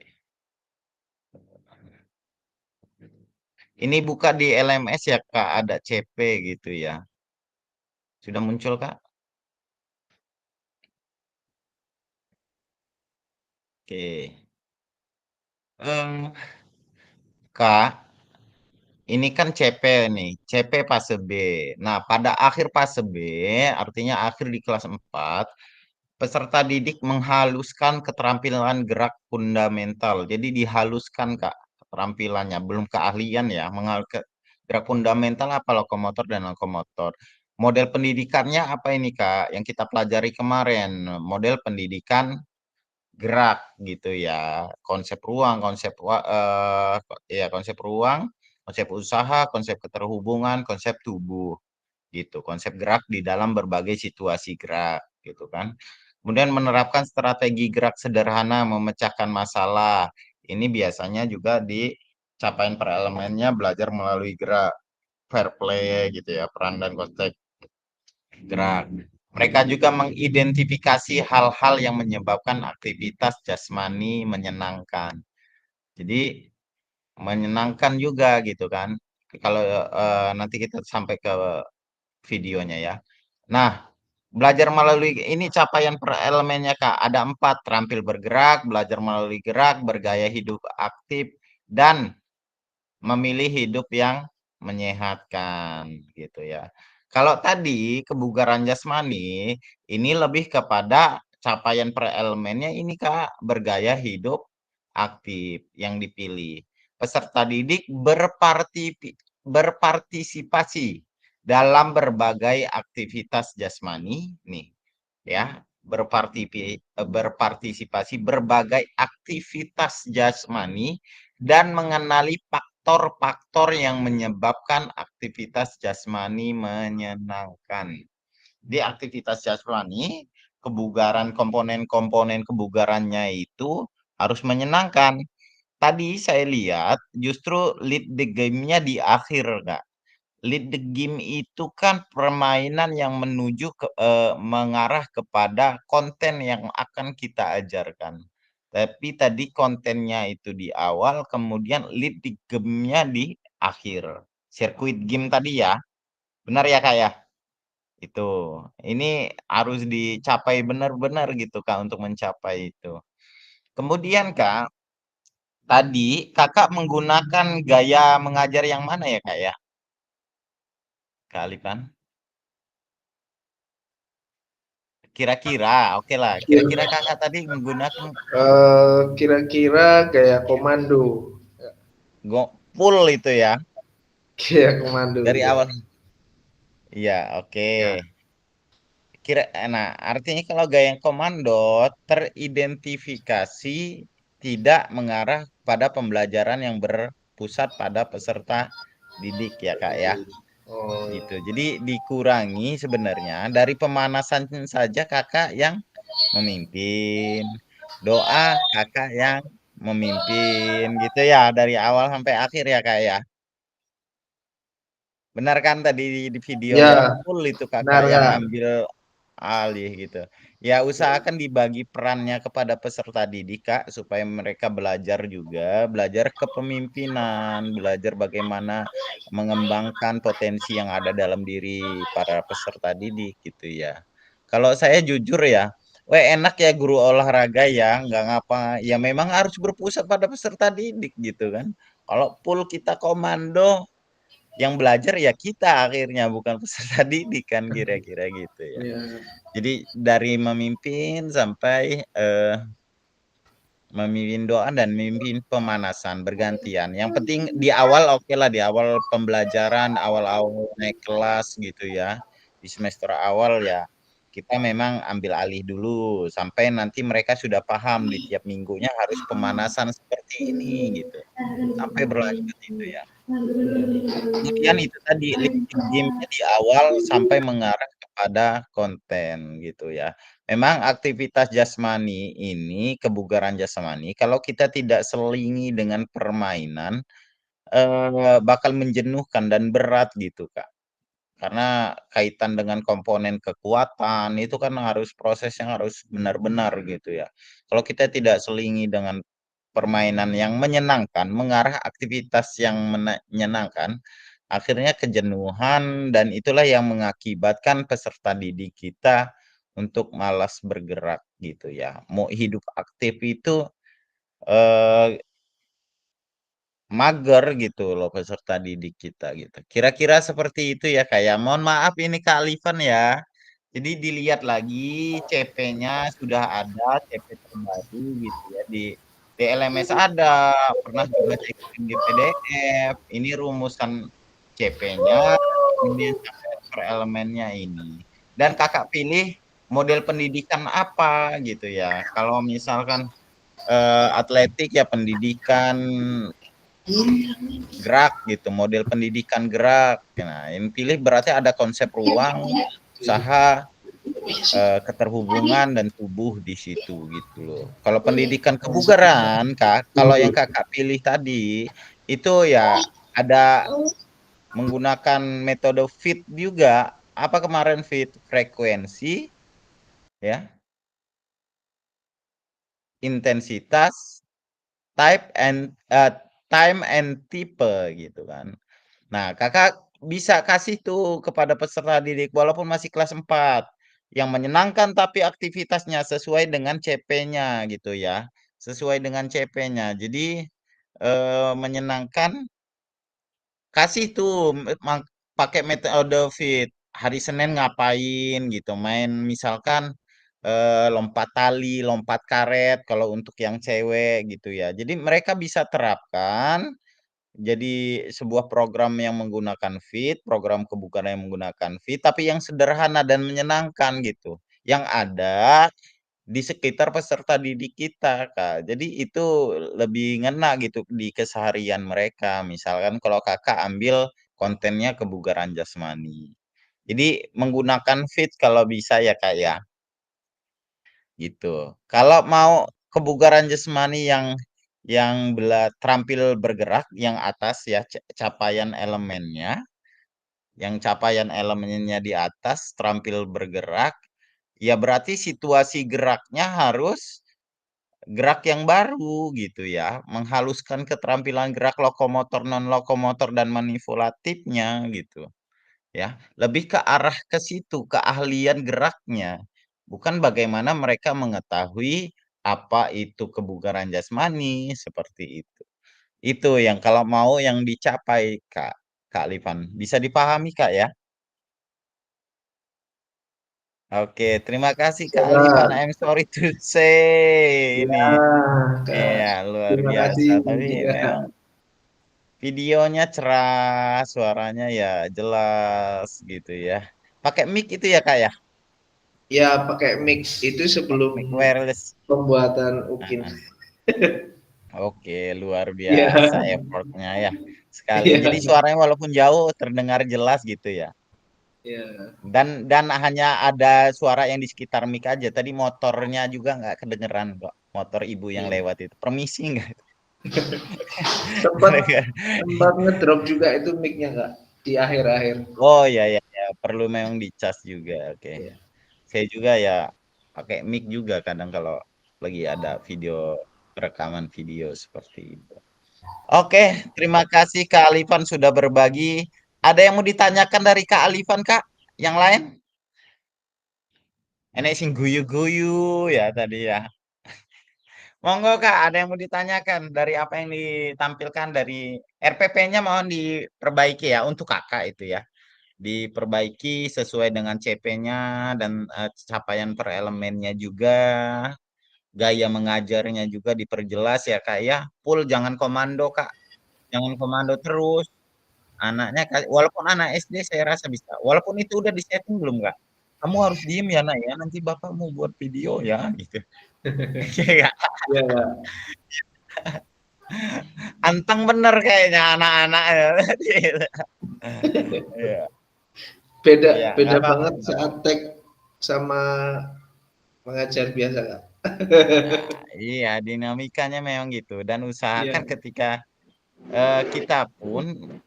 Ini buka di LMS ya Kak, ada CP gitu ya. Sudah muncul Kak? Oke. Kak, ini kan CP nih, CP fase B. Nah, pada akhir fase B, artinya akhir di kelas 4, peserta didik menghaluskan keterampilan gerak fundamental. Jadi dihaluskan Kak keterampilannya, belum keahlian ya. Gerak fundamental apa lokomotor dan lokomotor. Model pendidikannya apa ini Kak? Yang kita pelajari kemarin, model pendidikan gerak gitu ya. Konsep ruang, konsep ruang, konsep usaha, konsep keterhubungan, konsep tubuh gitu. Konsep gerak di dalam berbagai situasi gerak gitu kan. Kemudian menerapkan strategi gerak sederhana memecahkan masalah. Ini biasanya juga di capaian per elemennya belajar melalui gerak fair play gitu ya, peran dan konteks gerak. Mereka juga mengidentifikasi hal-hal yang menyebabkan aktivitas jasmani menyenangkan. Jadi menyenangkan juga gitu kan. Kalau nanti kita sampai ke videonya ya. Nah, belajar melalui ini capaian per elemennya Kak. Ada 4, terampil bergerak, belajar melalui gerak, bergaya hidup aktif, dan memilih hidup yang menyehatkan gitu ya. Kalau tadi kebugaran jasmani ini lebih kepada capaian per elemennya ini Kak, bergaya hidup aktif yang dipilih. Peserta didik berpartisipasi dalam berbagai aktivitas jasmani nih ya, berpartisipasi berbagai aktivitas jasmani dan mengenali faktor-faktor yang menyebabkan aktivitas jasmani menyenangkan. Di aktivitas jasmani, komponen-komponen kebugarannya itu harus menyenangkan. tadi saya lihat justru lead the game-nya di akhir, Kak. Lead the game itu kan permainan yang mengarah kepada konten yang akan kita ajarkan. Tapi tadi kontennya itu di awal, kemudian lead the game-nya di akhir. Sirkuit game tadi ya, benar ya, Kak, ya? Itu. Ini harus dicapai benar-benar gitu, Kak, untuk mencapai itu. Kemudian, Kak, tadi Kakak menggunakan gaya mengajar yang mana ya, Kak, ya? Kak Alifan? Kira-kira, oke lah. Kira-kira Kakak tadi menggunakan Kira-kira gaya komando. full itu ya, Gaya komando. dari ya. awal. Iya, oke. Nah, artinya kalau gaya komando teridentifikasi tidak mengarah pada pembelajaran yang berpusat pada peserta didik ya, Kak ya. Oh, Gitu. Jadi dikurangi sebenarnya dari pemanasan saja Kakak yang memimpin, doa Kakak yang memimpin gitu ya dari awal sampai akhir ya, Kak ya. Benar kan tadi di video yang ya, full itu benar Kakak yang Kak. ambil alih gitu. Ya usahakan dibagi perannya kepada peserta didik, Kak, supaya mereka belajar juga, belajar kepemimpinan, belajar bagaimana mengembangkan potensi yang ada dalam diri para peserta didik gitu ya. Kalau saya jujur ya, enak ya guru olahraga ya, nggak ngapa, ya memang harus berpusat pada peserta didik gitu kan. Kalau full kita komando, yang belajar ya kita akhirnya bukan peserta didik kan kira-kira gitu ya. Ya. Jadi dari memimpin sampai memimpin doa dan memimpin pemanasan bergantian. Yang penting di awal oke lah, di awal pembelajaran, awal-awal naik kelas gitu ya. Di semester awal ya kita memang ambil alih dulu sampai nanti mereka sudah paham di tiap minggunya harus pemanasan seperti ini gitu. Sampai berlanjut itu ya. Kemudian itu tadi lifting game-nya di awal sampai mengarah kepada konten gitu ya. Memang aktivitas jasmani ini, kebugaran jasmani, kalau kita tidak selingi dengan permainan, bakal menjenuhkan dan berat gitu, Kak. Karena kaitan dengan komponen kekuatan, itu kan harus proses yang harus benar-benar gitu ya. Kalau kita tidak selingi dengan permainan yang menyenangkan, mengarah aktivitas yang menyenangkan, akhirnya kejenuhan dan itulah yang mengakibatkan peserta didik kita untuk malas bergerak gitu ya. Mau hidup aktif itu eh, mager gitu loh peserta didik kita gitu. Kira-kira seperti itu ya kayak. Mohon maaf ini Kak Alifan ya. Jadi dilihat lagi CP-nya sudah ada CP terbaru gitu ya di LMS ada, pernah juga cekin di PDF. Ini rumusan CP-nya, ini sampai per elemennya ini. Dan Kakak pilih model pendidikan apa gitu ya. Kalau misalkan atletik ya pendidikan gerak gitu, model pendidikan gerak. Nah, yang pilih berarti ada konsep ruang, usaha, keterhubungan dan tubuh di situ gitu loh. Kalau pendidikan kebugaran, Kak, kalau yang Kakak pilih tadi itu ya ada menggunakan metode fit juga. Apa kemarin fit? Frekuensi ya, intensitas, time and type gitu kan. Nah, Kakak bisa kasih tuh kepada peserta didik walaupun masih kelas 4 yang menyenangkan tapi aktivitasnya sesuai dengan CP-nya gitu ya. Sesuai dengan CP-nya. Jadi menyenangkan kasih tuh pakai metode fit. Hari Senin ngapain gitu. Main misalkan lompat tali, lompat karet kalau untuk yang cewek gitu ya. Jadi mereka bisa terapkan jadi sebuah program yang menggunakan Fit, program kebugaran yang menggunakan Fit, tapi yang sederhana dan menyenangkan gitu. Yang ada di sekitar peserta didik kita, Kak. Jadi itu lebih ngena gitu di keseharian mereka. Misalkan kalau Kakak ambil kontennya kebugaran jasmani. Jadi menggunakan Fit kalau bisa ya, Kak ya. Gitu. Kalau mau kebugaran jasmani yang yang terampil bergerak yang atas ya capaian elemennya, yang capaian elemennya di atas terampil bergerak, ya berarti situasi geraknya harus gerak yang baru gitu ya, menghaluskan keterampilan gerak lokomotor, non lokomotor dan manipulatifnya gitu ya. Lebih ke arah ke situ, keahlian geraknya. Bukan bagaimana mereka mengetahui apa itu kebugaran jasmani seperti itu. Itu yang kalau mau yang dicapai Kak Livan. Bisa dipahami Kak ya? Oke, terima kasih Kak Livan. Siap. I'm sorry to say Ya, ini. Kak. Iya, luar Terima kasih biasa. Tapi juga. memang videonya cerah, suaranya ya jelas gitu ya. Pakai mic itu ya Kak ya? Ya, pakai mix itu Mic sebelum wireless. pembuatan Ukin. Heeh. Oke, luar Ya, biasa effortnya ya. Sekali. Jadi ya, suaranya walaupun jauh terdengar jelas gitu ya. ya. Dan hanya ada suara yang di sekitar mic aja. Tadi motornya juga nggak kedengeran kok. Motor ibu yang Ya. lewat itu. Permisi nggak? Sempat sempat ngedrop juga itu mic-nya, Kak, di akhir-akhir. Oh ya ya ya, perlu memang dicas juga. Oke. Ya. Saya juga ya pakai mic juga kadang kalau lagi ada rekaman video seperti itu. Oke, terima kasih Kak Alifan sudah berbagi. Ada yang mau ditanyakan dari Kak Alifan, Kak? Yang lain? Enek sing guyu-guyu ya tadi ya. Monggo Kak, ada yang mau ditanyakan dari apa yang ditampilkan dari RPP-nya mohon diperbaiki ya untuk Kakak itu ya. Diperbaiki sesuai dengan CP-nya dan capaian per elemennya juga. Gaya mengajarnya juga diperjelas ya Kak ya. Full jangan komando Kak. Jangan komando terus. Anaknya walaupun anak SD saya rasa bisa. Walaupun itu udah di-setting belum Kak? Kamu harus diem ya Nak ya, nanti Bapak mau buat video ya gitu. Iya Kak. Ya, Kak. Anteng bener kayaknya anak-anak ya. Iya. Beda Iya, beda nggak apa-apa. banget saat tag sama mengajar biasa, Kak. Nah, iya dinamikanya memang gitu dan usahakan Iya. ketika kita pun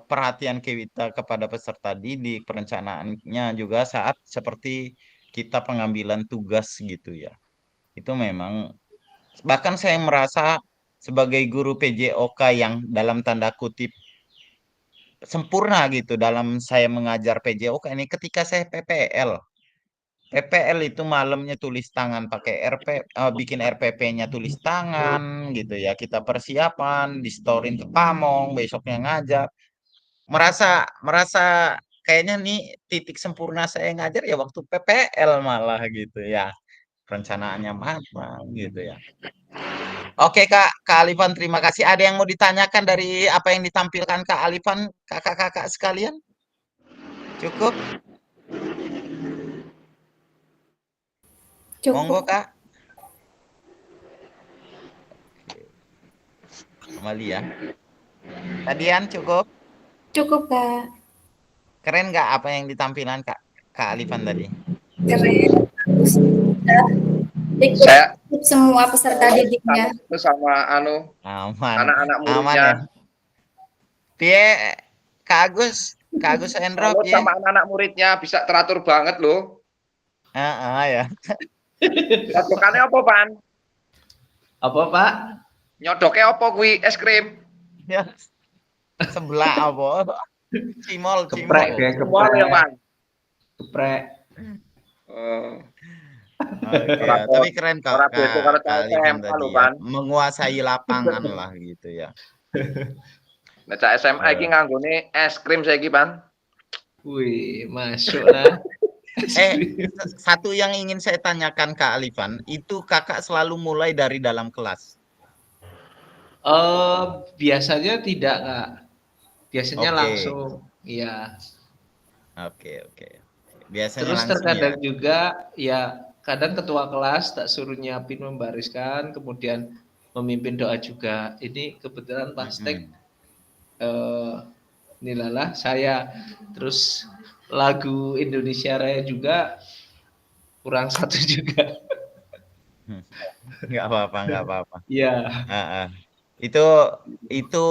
perhatian kita kepada peserta didik, perencanaannya juga saat seperti kita pengambilan tugas gitu ya. Itu memang bahkan saya merasa sebagai guru PJOK yang dalam tanda kutip sempurna gitu dalam saya mengajar PJOK ini ketika saya PPL. PPL itu malamnya tulis tangan pakai bikin RPP-nya tulis tangan gitu ya. Kita persiapan, di-storin ke Pamong, besoknya ngajar. Merasa merasa kayaknya nih titik sempurna saya ngajar ya waktu PPL malah gitu ya. Perencanaannya matang gitu ya. Oke Kak Alifan terima kasih. Ada yang mau ditanyakan dari apa yang ditampilkan Kak Alifan, kakak-kakak sekalian? Cukup? Monggo Cukup, Kak. Amalia. Tadian cukup? cukup Kak. Keren nggak apa yang ditampilkan Kak Alifan tadi? Keren. Bagus. Udah ikut Saya semua peserta didiknya. itu sama Aman, anak-anak aman muridnya. ya. Piye Kak Agus Endro Salut piye? sama anak-anak muridnya bisa teratur banget loh. Heeh ya. Nyodokannya apa, Pan? Apa, Pak? Nyodoknya apa kuwi es krim? Ya. Sebelah apa? Cimol. Geprek kayak Semua ya, geprek. Pan. Geprek. Oke, tapi keren Ora beda karo Kak Alifan SMA tadi lho, ya. Pan. Menguasai lapangan lah gitu ya. Nek cak SMA iki nganggone es krim saiki, Pan. Wih, masuk lah. Satu yang ingin saya tanyakan Kak Alifan, itu Kakak selalu mulai dari dalam kelas? Biasanya tidak, Kak. Biasanya Oke. langsung, iya. Oke. Biasanya Terus langsung terkadang ya. juga, ya kadang ketua kelas tak suruh nyiapin membariskan, kemudian memimpin doa juga. Ini kebetulan pas tag inilah saya. Terus lagu Indonesia Raya juga kurang satu juga. Nggak apa-apa, nggak apa-apa. Iya. Heeh. Itu itu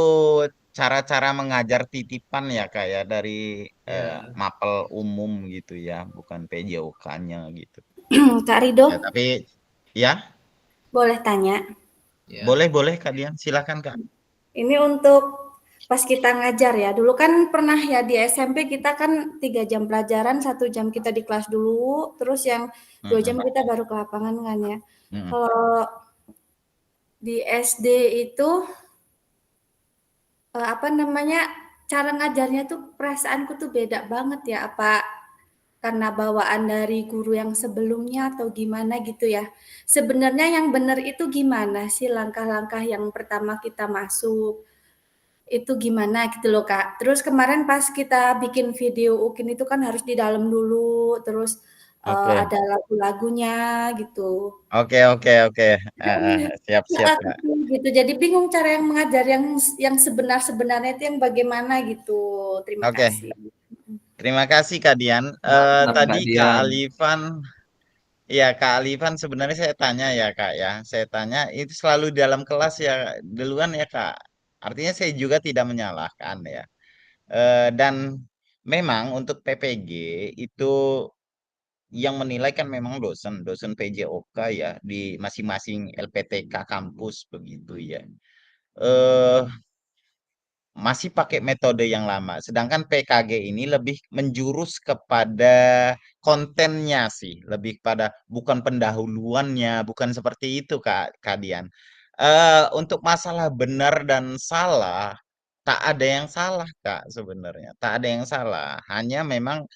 cara-cara mengajar titipan ya Kak ya dari Ya. mapel umum gitu ya, bukan PJOK-nya gitu. Kak Rido, Ya, tapi ya, boleh tanya? Ya. boleh Kak Dian, silakan Kak. Ini untuk pas kita ngajar ya. Dulu kan pernah ya di SMP kita kan 3 jam pelajaran, 1 jam kita di kelas dulu, terus yang 2 jam Mm-mm, kita baru ke lapangan kan ya. mm-mm. Kalau di SD itu apa namanya, cara ngajarnya tuh perasaanku tuh beda banget ya. Apa karena bawaan dari guru yang sebelumnya atau gimana gitu ya. Sebenarnya yang benar itu gimana sih langkah-langkah yang pertama kita masuk? Itu gimana gitu loh Kak. Terus kemarin pas kita bikin video UKIN itu kan harus di dalam dulu, terus Oke, ada lagu-lagunya gitu. oke. Siap Kak. Gitu. Jadi bingung cara yang mengajar yang sebenar-sebenarnya itu yang bagaimana gitu. Terima Oke, kasih. terima kasih Kak Dian. Mantap Tadi Kak Kak Dian. Alifan, ya Kak Alifan sebenarnya saya tanya ya Kak ya, saya tanya itu selalu di dalam kelas ya duluan ya Kak. Artinya saya juga tidak menyalahkan ya. Dan memang untuk PPG itu yang menilai kan memang dosen PJOK ya di masing-masing LPTK kampus begitu ya. Eh Masih pakai metode yang lama. Sedangkan PKG ini lebih menjurus kepada kontennya sih, lebih pada bukan pendahuluannya, bukan seperti itu Kak Dian. Untuk masalah benar dan salah, tak ada yang salah Kak sebenarnya. Tak ada yang salah. Hanya memang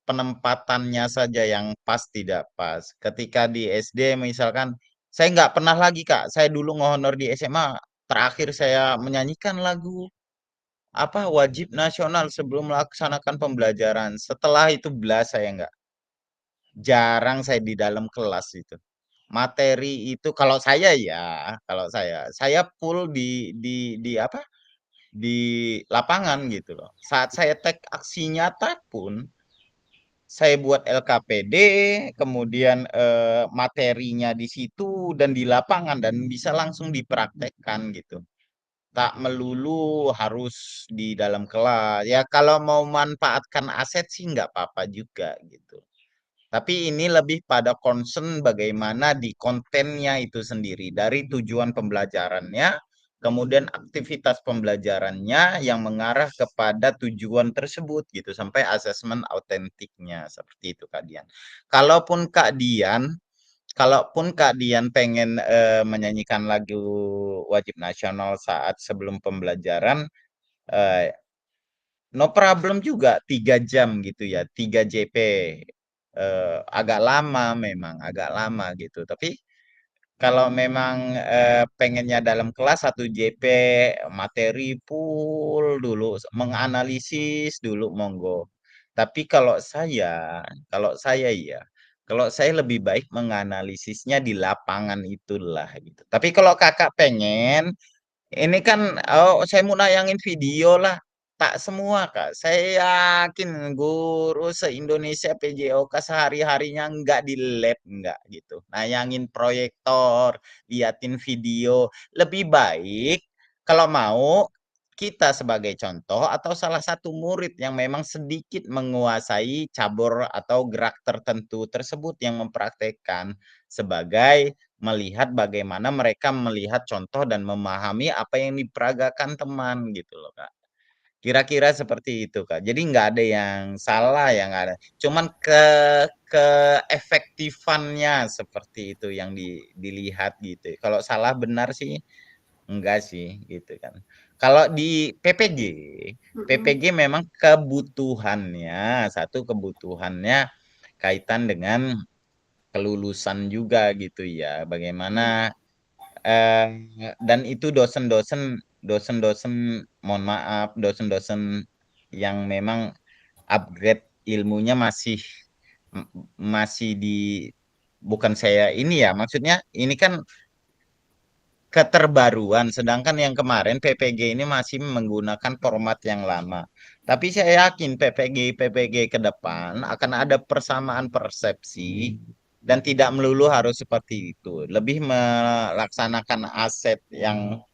penempatannya saja yang pas tidak pas. Ketika di SD misalkan, saya nggak pernah lagi Kak. Saya dulu ngehonor di SMA. Terakhir saya menyanyikan lagu apa wajib nasional sebelum melaksanakan pembelajaran. Setelah itu belas saya nggak. Jarang saya di dalam kelas itu. Materi itu kalau saya full di apa? Di lapangan gitu loh. Saat saya take aksi nyata pun saya buat LKPD, kemudian materinya di situ dan di lapangan dan bisa langsung dipraktekkan gitu. Tak melulu harus di dalam kelas. Ya kalau mau manfaatkan aset sih nggak apa-apa juga gitu. Tapi ini lebih pada concern bagaimana di kontennya itu sendiri dari tujuan pembelajarannya, kemudian aktivitas pembelajarannya yang mengarah kepada tujuan tersebut gitu sampai asesmen autentiknya seperti itu Kak Dian. Kalaupun Kak Dian Kalaupun Kak Dian pengen menyanyikan lagu wajib nasional saat sebelum pembelajaran, eh, no problem juga 3 jam gitu ya, 3 JP. Agak lama memang, agak lama gitu. Tapi kalau memang pengennya dalam kelas 1 JP materi full dulu, menganalisis dulu monggo. Tapi kalau saya lebih baik menganalisisnya di lapangan itulah gitu. Tapi kalau kakak pengen ini kan, oh saya mau nayangin video lah. Tak semua Kak. Saya yakin guru se-Indonesia PJOK sehari-harinya nggak di lab, nggak gitu. Nayangin proyektor, liatin video. Lebih baik kalau mau kita sebagai contoh atau salah satu murid yang memang sedikit menguasai cabur atau gerak tertentu tersebut yang mempraktekkan sebagai melihat bagaimana mereka melihat contoh dan memahami apa yang diperagakan teman gitu loh Kak. Kira-kira seperti itu Kak. Jadi nggak ada yang salah yang ada. Cuman keefektifannya seperti itu yang dilihat gitu. Kalau salah benar sih enggak sih gitu kan. Kalau di PPG memang kebutuhannya kaitan dengan kelulusan juga gitu ya. Bagaimana dan itu dosen-dosen mohon maaf dosen-dosen yang memang upgrade ilmunya masih di bukan saya ini ya maksudnya ini kan keterbaruan sedangkan yang kemarin PPG ini masih menggunakan format yang lama. Tapi saya yakin PPG ke depan akan ada persamaan persepsi dan tidak melulu harus seperti itu. Lebih melaksanakan aset yang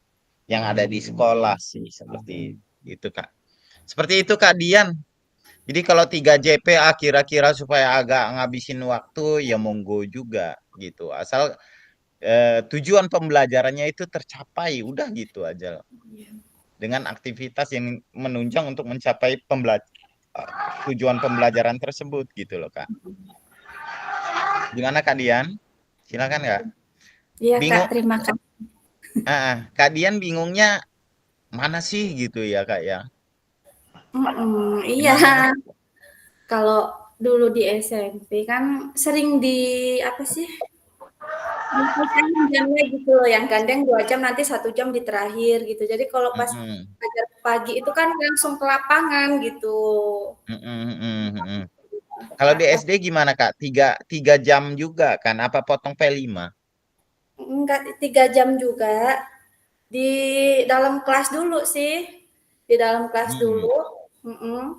ada di sekolah sih seperti itu Kak. Seperti itu Kak Dian. Jadi kalau 3 JP kira-kira supaya agak ngabisin waktu ya monggo juga gitu. Asal tujuan pembelajarannya itu tercapai, udah gitu aja. Dengan aktivitas yang menunjang untuk mencapai tujuan pembelajaran tersebut gitu loh Kak. Gimana Kak Dian? Silakan Kak. Iya Kak, Bingung, terima kasih. Kak Dian bingungnya mana sih gitu ya Kak ya? Iya. Gimana Kak? Kalau dulu di SMP kan sering apa sih? Jamnya gitu loh, yang gandeng 2 jam nanti 1 jam di terakhir gitu. Jadi kalau pas Mm-mm. ngajar pagi itu kan langsung ke lapangan gitu. Kalau di Nah, SD gimana Kak? Tiga jam juga kan? Apa potong P5? enggak 3 jam juga. Di dalam kelas dulu sih. Di dalam kelas Hmm, dulu. Mm-mm.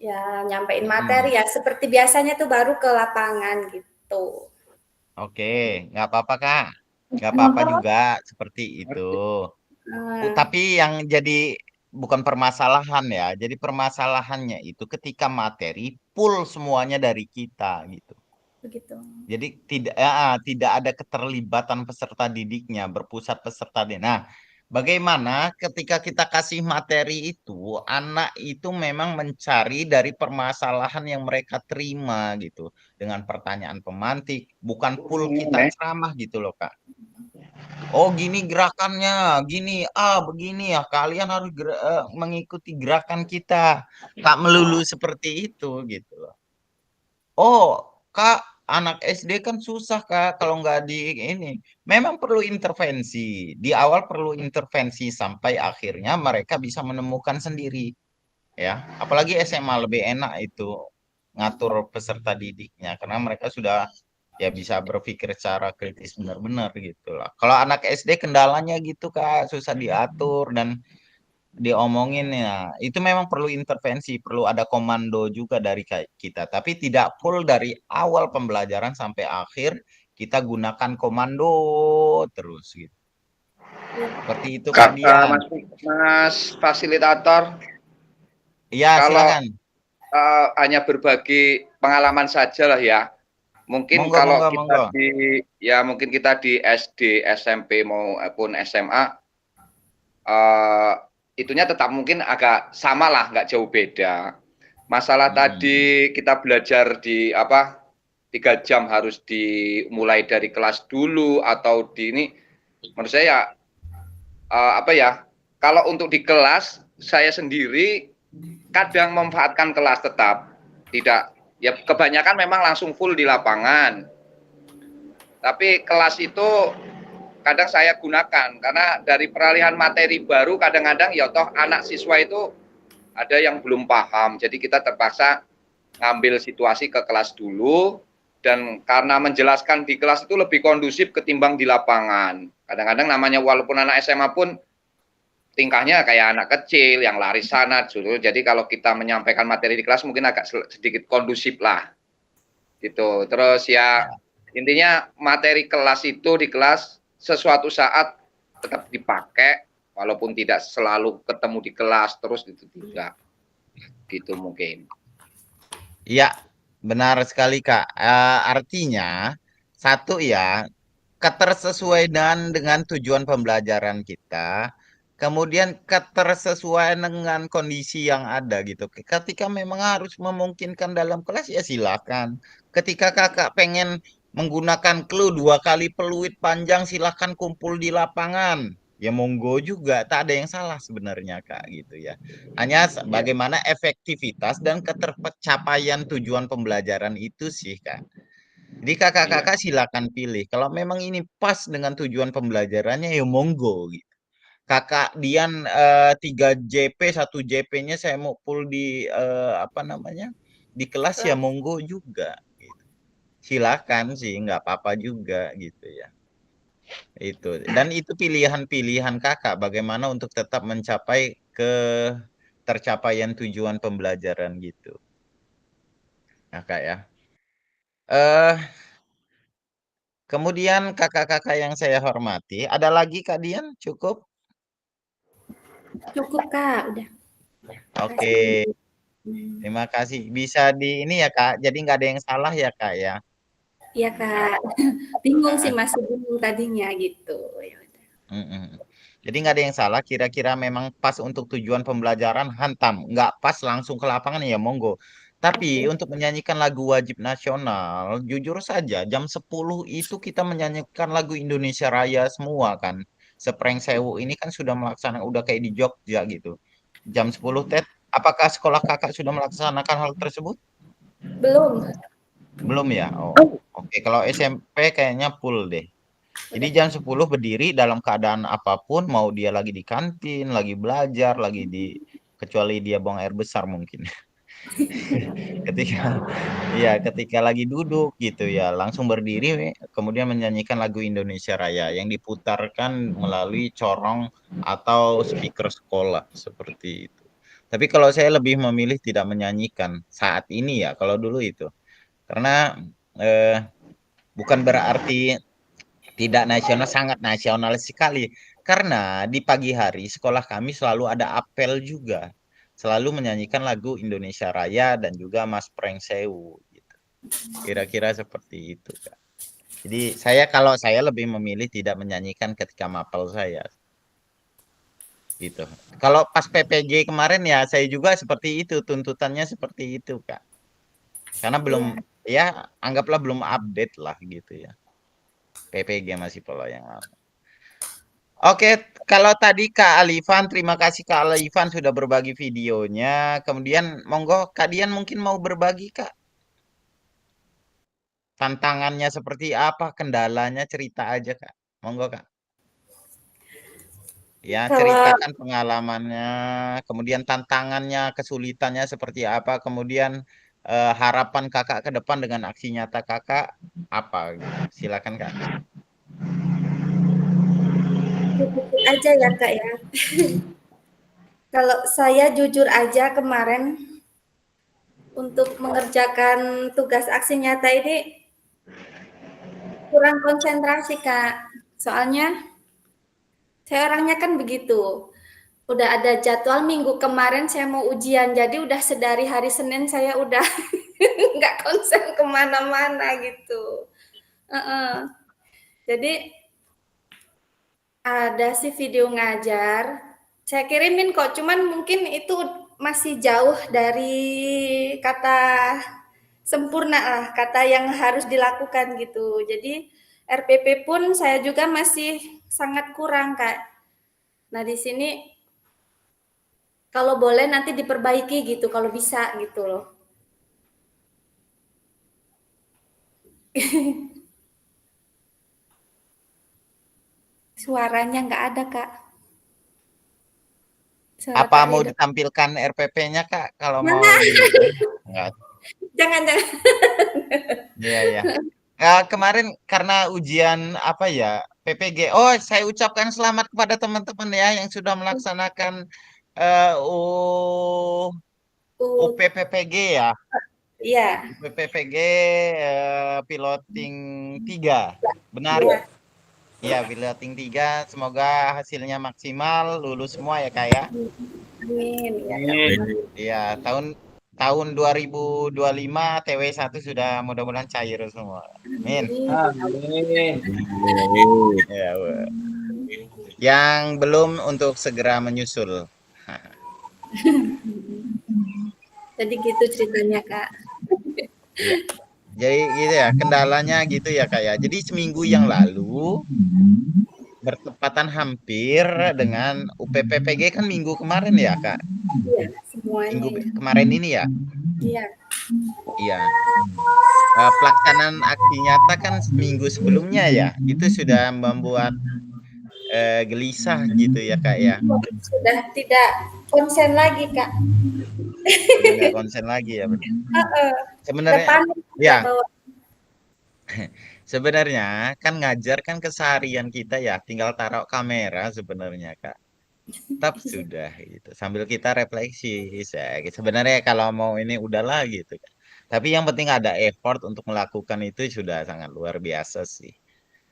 Ya nyampein mm-mm. materi ya seperti biasanya tuh baru ke lapangan gitu. Oke, nggak apa-apa Kak. Nggak apa-apa juga seperti itu. Nah, Tapi yang jadi bukan permasalahan ya. Jadi permasalahannya itu ketika materi full semuanya dari kita gitu. begitu. Jadi tidak ada keterlibatan peserta didiknya, berpusat peserta didik. Nah, bagaimana ketika kita kasih materi itu, anak itu memang mencari dari permasalahan yang mereka terima gitu, dengan pertanyaan pemantik, bukan full kita ceramah gitu loh, Kak. Oh, gini gerakannya, gini, begini ya, kalian harus mengikuti gerakan kita. Tak melulu seperti itu gitu loh. Oh, Kak, anak SD kan susah, Kak, kalau nggak di ini. Memang perlu intervensi. Di awal perlu intervensi sampai akhirnya mereka bisa menemukan sendiri, ya. Apalagi SMA lebih enak itu ngatur peserta didiknya karena mereka sudah ya bisa berpikir secara kritis benar-benar gitu lah. Kalau anak SD kendalanya gitu, Kak, susah diatur dan diomongin ya itu memang perlu intervensi, perlu ada komando juga dari kita, tapi tidak full dari awal pembelajaran sampai akhir kita gunakan komando terus gitu. Seperti itu Kak Dian. Mas fasilitator, Iya, kalau silakan. hanya berbagi pengalaman saja lah ya. Mungkin Monggo, kalau monggo, kita monggo. mungkin kita di SD, SMP maupun SMA, itunya tetap mungkin agak sama lah, nggak jauh beda. Masalah tadi kita belajar di 3 jam harus dimulai dari kelas dulu atau di ini, menurut saya kalau untuk di kelas saya sendiri kadang memanfaatkan kelas tetap tidak ya, kebanyakan memang langsung full di lapangan, tapi kelas itu kadang saya gunakan karena dari peralihan materi baru kadang-kadang ya toh anak siswa itu ada yang belum paham, jadi kita terpaksa ngambil situasi ke kelas dulu, dan karena menjelaskan di kelas itu lebih kondusif ketimbang di lapangan. Kadang-kadang namanya walaupun anak SMA pun tingkahnya kayak anak kecil yang lari sana dulu. Jadi kalau kita menyampaikan materi di kelas mungkin agak sedikit kondusif lah gitu. Terus ya intinya materi kelas itu di kelas sesuatu saat tetap dipakai walaupun tidak selalu ketemu di kelas terus, itu tidak gitu mungkin. Iya, benar sekali Kak. Artinya satu ya, ketersesuaian dengan tujuan pembelajaran kita, kemudian ketersesuaian dengan kondisi yang ada gitu. Ketika memang harus memungkinkan dalam kelas ya silakan. Ketika kakak pengen menggunakan clue 2 kali peluit panjang, silakan kumpul di lapangan. Ya monggo juga, tak ada yang salah sebenarnya Kak gitu ya. Hanya bagaimana efektivitas dan ketercapaian tujuan pembelajaran itu sih Kak. Jadi kakak-kakak silakan pilih. Kalau memang ini pas dengan tujuan pembelajarannya ya monggo gitu. Kakak Dian 3 JP, 1 JP-nya saya mau full di apa namanya? Di kelas ya monggo juga gitu. Silakan sih, nggak apa-apa juga gitu ya. Itu. Dan itu pilihan-pilihan kakak bagaimana untuk tetap mencapai tercapaian tujuan pembelajaran gitu. Nah, Kak ya. Eh Kemudian kakak-kakak yang saya hormati, ada lagi Kak Dian? Cukup? Cukup Kak, udah. Oke, Hmm. terima kasih. Bisa di ini ya Kak, jadi nggak ada yang salah ya Kak ya? Iya Kak, bingung sih, Heeh. masih bingung tadinya gitu. Ya udah. Mhm. Jadi nggak ada yang salah, kira-kira memang pas untuk tujuan pembelajaran hantam, nggak pas langsung ke lapangan ya monggo. Tapi Oke. untuk menyanyikan lagu wajib nasional, jujur saja jam 10 itu kita menyanyikan lagu Indonesia Raya semua kan. Sepreng Sewu ini kan sudah melaksanakan, udah kayak di Jogja gitu. Jam 10 Ted, apakah sekolah kakak sudah melaksanakan hal tersebut? Belum, Belum ya? Oh, oke. Kalau SMP kayaknya full deh. Jadi udah. jam 10 berdiri dalam keadaan apapun, mau dia lagi di kantin, lagi belajar, kecuali dia buang air besar mungkin. Ketika ketika lagi duduk gitu ya, langsung berdiri kemudian menyanyikan lagu Indonesia Raya yang diputarkan melalui corong atau speaker sekolah seperti itu. Tapi kalau saya lebih memilih tidak menyanyikan saat ini ya, kalau dulu itu. Karena eh, bukan berarti tidak nasional, sangat nasionalis sekali. Karena di pagi hari sekolah kami selalu ada apel juga. Selalu menyanyikan lagu Indonesia Raya dan juga Mas Preng Sewu. Gitu. Kira-kira seperti itu, Kak. Jadi kalau saya lebih memilih tidak menyanyikan ketika mapel saya. Gitu. Kalau pas PPG kemarin ya saya juga seperti itu, tuntutannya seperti itu, Kak. Karena belum, Iya. ya anggaplah belum update lah gitu ya. PPG masih pola yang lama. Oke, kalau tadi Kak Alifan, terima kasih Kak Alifan sudah berbagi videonya. Kemudian monggo Kak Dian mungkin mau berbagi Kak. Tantangannya seperti apa, kendalanya cerita aja Kak. Monggo Kak. Ya, Kalau ceritakan pengalamannya, kemudian tantangannya, kesulitannya seperti apa, kemudian harapan Kakak ke depan dengan aksi nyata Kakak apa gitu. Silakan Kak. jujur aja ya Kak ya. Kalau saya jujur aja kemarin untuk mengerjakan tugas aksi nyata ini kurang konsentrasi Kak. Soalnya saya orangnya kan begitu. Udah ada jadwal minggu kemarin saya mau ujian, jadi udah sedari hari Senin saya udah nggak konsen kemana-mana gitu. Jadi ada sih video ngajar, saya kirimin kok, cuman mungkin itu masih jauh dari kata sempurna lah, kata yang harus dilakukan gitu. Jadi RPP pun saya juga masih sangat kurang Kak. Nah di sini kalau boleh nanti diperbaiki gitu, kalau bisa gitu loh. Suaranya nggak ada Kak. Suara Apa Kak mau Ridho. ditampilkan RPP-nya Kak kalau mau Jangan, di Enggak. jangan. Iya ya. Kemarin karena ujian apa ya PPG. Oh, saya ucapkan selamat kepada teman-teman ya yang sudah melaksanakan UPPPG ya. Iya, UPPPG piloting 3. Benar? iya. Iya, piloting 3. Semoga hasilnya maksimal, lulus semua ya Kak ya. Amin. Ya, Kak. Amin. Iya, tahun 2025 TW1 sudah mudah-mudahan cair semua. Amin. Amin. Ya, yang belum untuk segera menyusul. Jadi gitu ceritanya Kak. Iya. Jadi gitu ya, kendalanya gitu ya Kak ya. Jadi seminggu yang lalu bertepatan hampir dengan UPPPG kan minggu kemarin ya Kak. Iya, semuanya Minggu ya. kemarin ini ya. Iya. Iya. Pelaksanaan aksi nyata kan seminggu sebelumnya ya. Itu sudah membuat gelisah gitu ya Kak ya. Sudah tidak konsen lagi Kak. Sudah nggak konsen lagi ya. Heeh. Udah Sebenarnya panik ya, bawa. sebenarnya kan ngajar kan keseharian kita ya, tinggal taruh kamera sebenarnya Kak. Tetap sudah gitu. Sambil kita refleksi, sebenarnya kalau mau ini udahlah gitu kan. Tapi yang penting ada effort untuk melakukan itu sudah sangat luar biasa sih.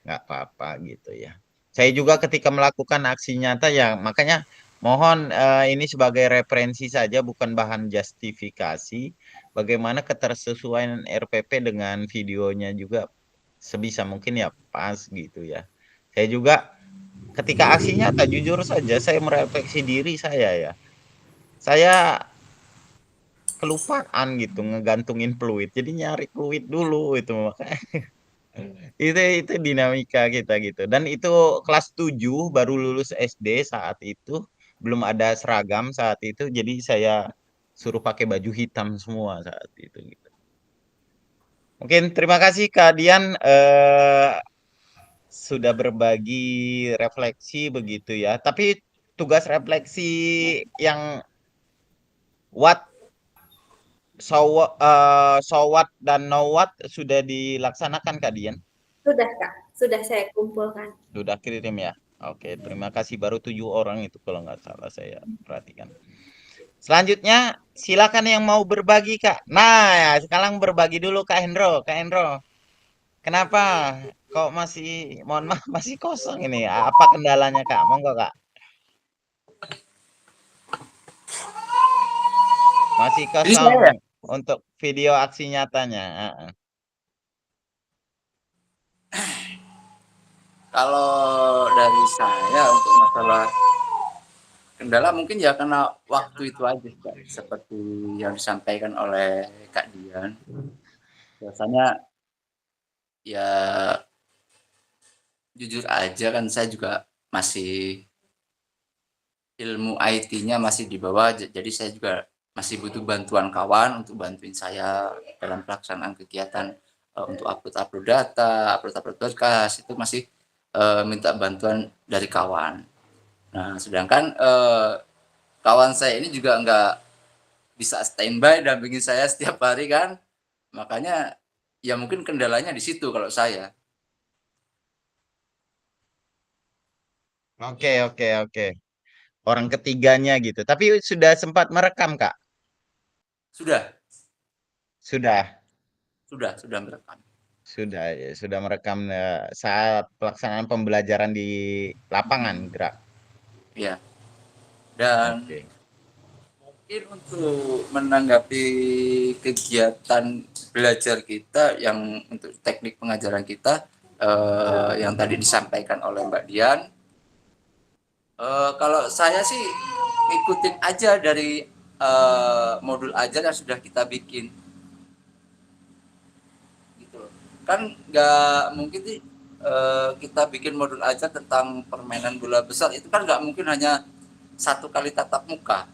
nggak apa-apa gitu ya. Saya juga ketika melakukan aksi nyata ya, makanya mohon ini sebagai referensi saja, bukan bahan justifikasi. Bagaimana ketersesuaian RPP dengan videonya juga sebisa mungkin ya pas gitu ya. Saya juga ketika aksi nyata, jujur saja saya merefleksi diri saya ya. Saya kelupaan gitu ngegantungin peluit. Jadi nyari peluit dulu itu makanya itu dinamika kita gitu. Dan itu kelas 7 baru lulus SD saat itu, belum ada seragam saat itu. Jadi saya suruh pakai baju hitam semua saat itu gitu. Mungkin terima kasih Kak Dian sudah berbagi refleksi begitu ya. Tapi tugas refleksi yang what so what dan no what sudah dilaksanakan Kak Dian? Sudah Kak, sudah saya kumpulkan. Sudah kirim ya. Oke, terima kasih. Baru 7 orang itu kalau nggak salah saya perhatikan. Selanjutnya silakan yang mau berbagi Kak. Nah, ya, sekarang berbagi dulu Kak Hendro. Kak Hendro, kenapa kok masih, mohon maaf, masih kosong ini? Apa kendalanya Kak? Monggo Kak. Masih Jadi saya kosong untuk video aksi nyatanya. kalau dari saya untuk masalah kendala mungkin ya karena waktu itu aja Kak. Seperti yang disampaikan oleh Kak Dian. Biasanya ya jujur aja kan saya juga masih ilmu IT-nya masih di bawah, jadi saya juga masih butuh bantuan kawan untuk bantuin saya dalam pelaksanaan kegiatan untuk upload data, upload berkas itu masih minta bantuan dari kawan. Nah, sedangkan kawan saya ini juga nggak bisa standby dan bikin saya setiap hari kan, makanya ya mungkin kendalanya di situ kalau saya. Oke. Orang ketiganya gitu. Tapi sudah sempat merekam Kak? Sudah Sudah. merekam. Sudah merekam saat pelaksanaan pembelajaran di lapangan gerak. Ya. Dan Oke. mungkin untuk menanggapi kegiatan belajar kita yang untuk teknik pengajaran kita yang tadi disampaikan oleh Mbak Dian, kalau saya sih ngikutin aja dari modul ajar yang sudah kita bikin, gitu loh. Kan nggak mungkin sih kita bikin modul ajar tentang permainan bola besar itu kan nggak mungkin hanya satu kali tatap muka.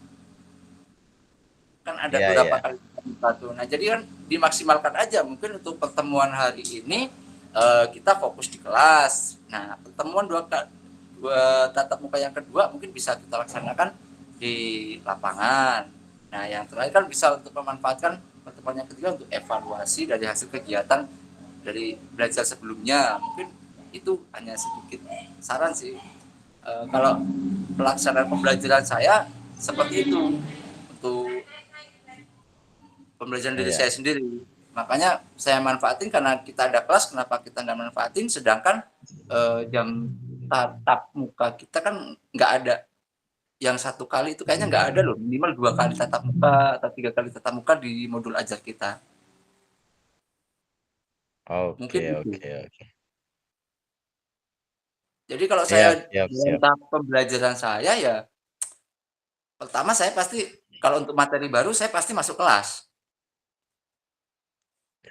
Kan ada Iya, beberapa iya. kali tuh. Nah, jadi kan dimaksimalkan aja mungkin untuk pertemuan hari ini kita fokus di kelas. Nah, pertemuan dua tatap muka yang kedua mungkin bisa kita laksanakan di lapangan. Nah, yang terakhir kan bisa untuk memanfaatkan pertemuan yang ketiga untuk evaluasi dari hasil kegiatan dari belajar sebelumnya. Mungkin itu hanya sedikit saran sih. Kalau pelaksanaan pembelajaran saya seperti itu untuk pembelajaran diri Iya. saya sendiri. Makanya saya manfaatin karena kita ada kelas, kenapa kita nggak manfaatin? Sedangkan jam tatap muka kita kan nggak ada. Yang satu kali itu kayaknya nggak ada loh. Minimal 2 kali tatap muka atau 3 kali tatap muka di modul ajar kita. Mungkin itu. Oke. Jadi kalau Siap, saya siap, dalam siap. tahap pembelajaran saya ya, pertama saya pasti kalau untuk materi baru saya pasti masuk kelas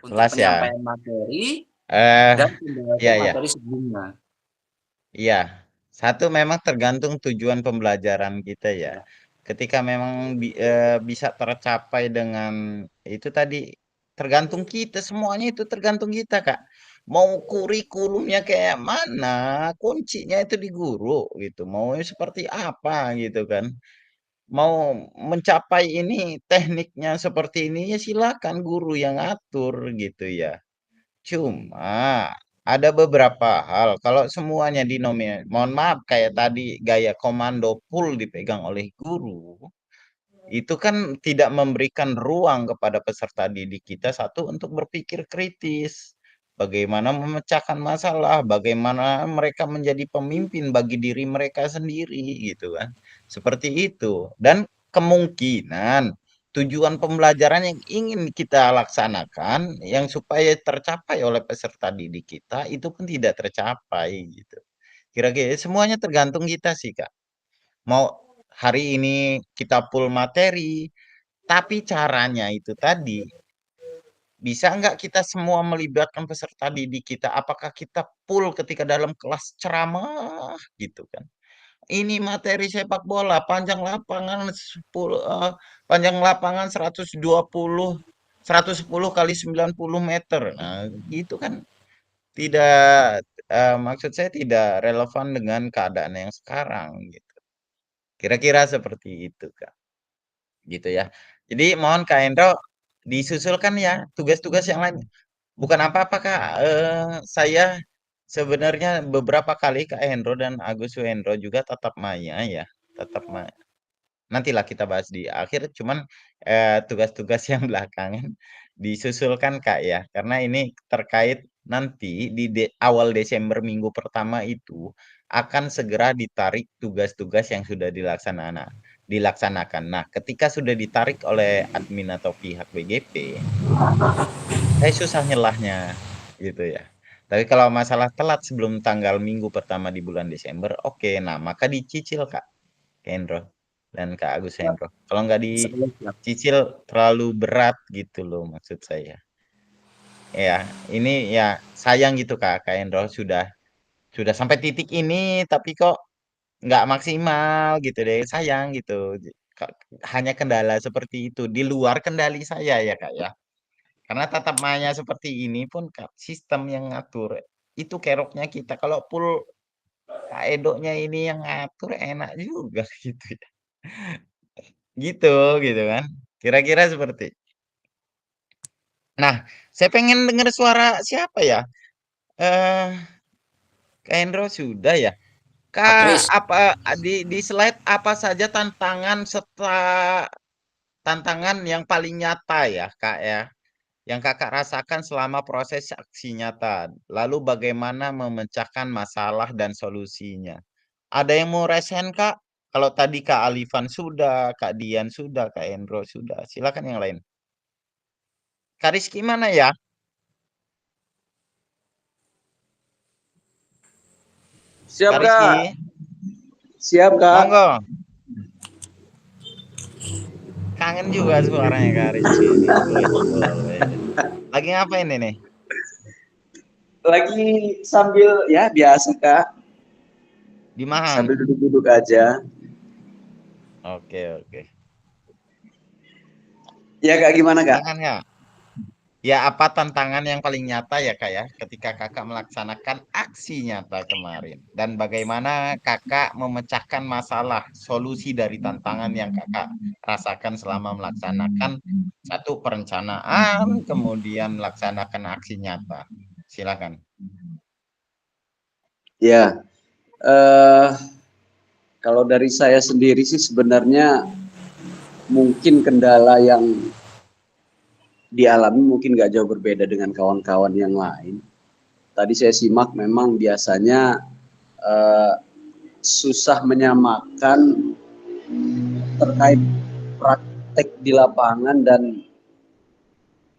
untuk Kelas ya. penyampaian materi Eh, dan pembahasan iya. materi sebelumnya. Iya. Satu memang tergantung tujuan pembelajaran kita ya. Ya. Ketika memang bisa tercapai dengan itu tadi, tergantung kita, semuanya itu tergantung kita Kak. Mau kurikulumnya kayak mana, kuncinya itu di guru gitu. Mau seperti apa gitu kan. Mau mencapai ini tekniknya seperti ini ya silakan guru yang atur gitu ya. Cuma ada beberapa hal kalau semuanya mohon maaf kayak tadi gaya komando full dipegang oleh guru, itu kan tidak memberikan ruang kepada peserta didik kita satu untuk berpikir kritis. bagaimana memecahkan masalah, bagaimana mereka menjadi pemimpin bagi diri mereka sendiri gitu kan. Seperti itu. Dan kemungkinan tujuan pembelajaran yang ingin kita laksanakan yang supaya tercapai oleh peserta didik kita itu pun tidak tercapai gitu. Kira-kira semuanya tergantung kita sih, Kak. Mau hari ini kita full materi, tapi caranya itu tadi, bisa nggak kita semua melibatkan peserta didik kita? Apakah kita full ketika dalam kelas ceramah gitu kan? Ini materi sepak bola, panjang lapangan 110 kali 90 meter. Nah, gitu kan tidak maksud saya tidak relevan dengan keadaan yang sekarang gitu. Kira-kira seperti itu, Kak. Gitu ya. Jadi mohon Kak Hendro disusulkan ya tugas-tugas yang lain. Bukan apa-apa Kak, saya sebenarnya beberapa kali Kak Hendro dan Agus Suhendro juga tatap maya ya, tatap maya. Nantilah kita bahas di akhir, cuman tugas-tugas yang belakangan disusulkan Kak ya, karena ini terkait nanti di awal Desember minggu pertama itu akan segera ditarik tugas-tugas yang sudah dilaksanakan. Nah, ketika sudah ditarik oleh admin atau pihak BGP, saya susah nyelahnya gitu ya. Tapi kalau masalah telat sebelum tanggal minggu pertama di bulan Desember, oke. Nah, maka dicicil Kak Hendro dan Kak Agus Hendro. Kalau nggak dicicil terlalu berat gitu loh maksud saya. Ya, ini ya sayang gitu Kak Hendro sudah sampai titik ini tapi kok nggak maksimal gitu deh, sayang gitu. Hanya kendala seperti itu di luar kendali saya ya Kak ya. Karena tatap maya seperti ini pun Kak, sistem yang ngatur itu keroknya kita. Kalau full Kak Edonya ini yang ngatur enak juga gitu ya. Gitu kan. Kira-kira seperti. Nah, saya pengen dengar suara siapa ya? Kak Hendro sudah ya. Kak, apa di slide apa saja tantangan yang paling nyata ya, Kak ya? Yang Kakak rasakan selama proses aksi nyata. Lalu bagaimana memecahkan masalah dan solusinya. Ada yang mau resen, Kak? Kalau tadi Kak Alifan sudah, Kak Dian sudah, Kak Hendro sudah. Silakan yang lain. Kak Rizky mana ya? Siap, Kak Rizky. Kak. Siap, Kak. Monggo. Kangen juga suaranya Kak Rizky. Lagi ngapain ini? Lagi sambil ya biasa, Kak. Di Mahang. Sambil duduk-duduk aja. Oke. Ya, Kak, gimana, Kak? Silakan, Kak. Ya, apa tantangan yang paling nyata ya, Kak ya, ketika Kakak melaksanakan aksi nyata kemarin? Dan bagaimana Kakak memecahkan masalah, solusi dari tantangan yang Kakak rasakan selama melaksanakan satu perencanaan, kemudian melaksanakan aksi nyata? Silakan. Ya, kalau dari saya sendiri sih sebenarnya mungkin kendala yang dialami mungkin nggak jauh berbeda dengan kawan-kawan yang lain. Tadi saya simak memang biasanya susah menyamakan terkait praktek di lapangan dan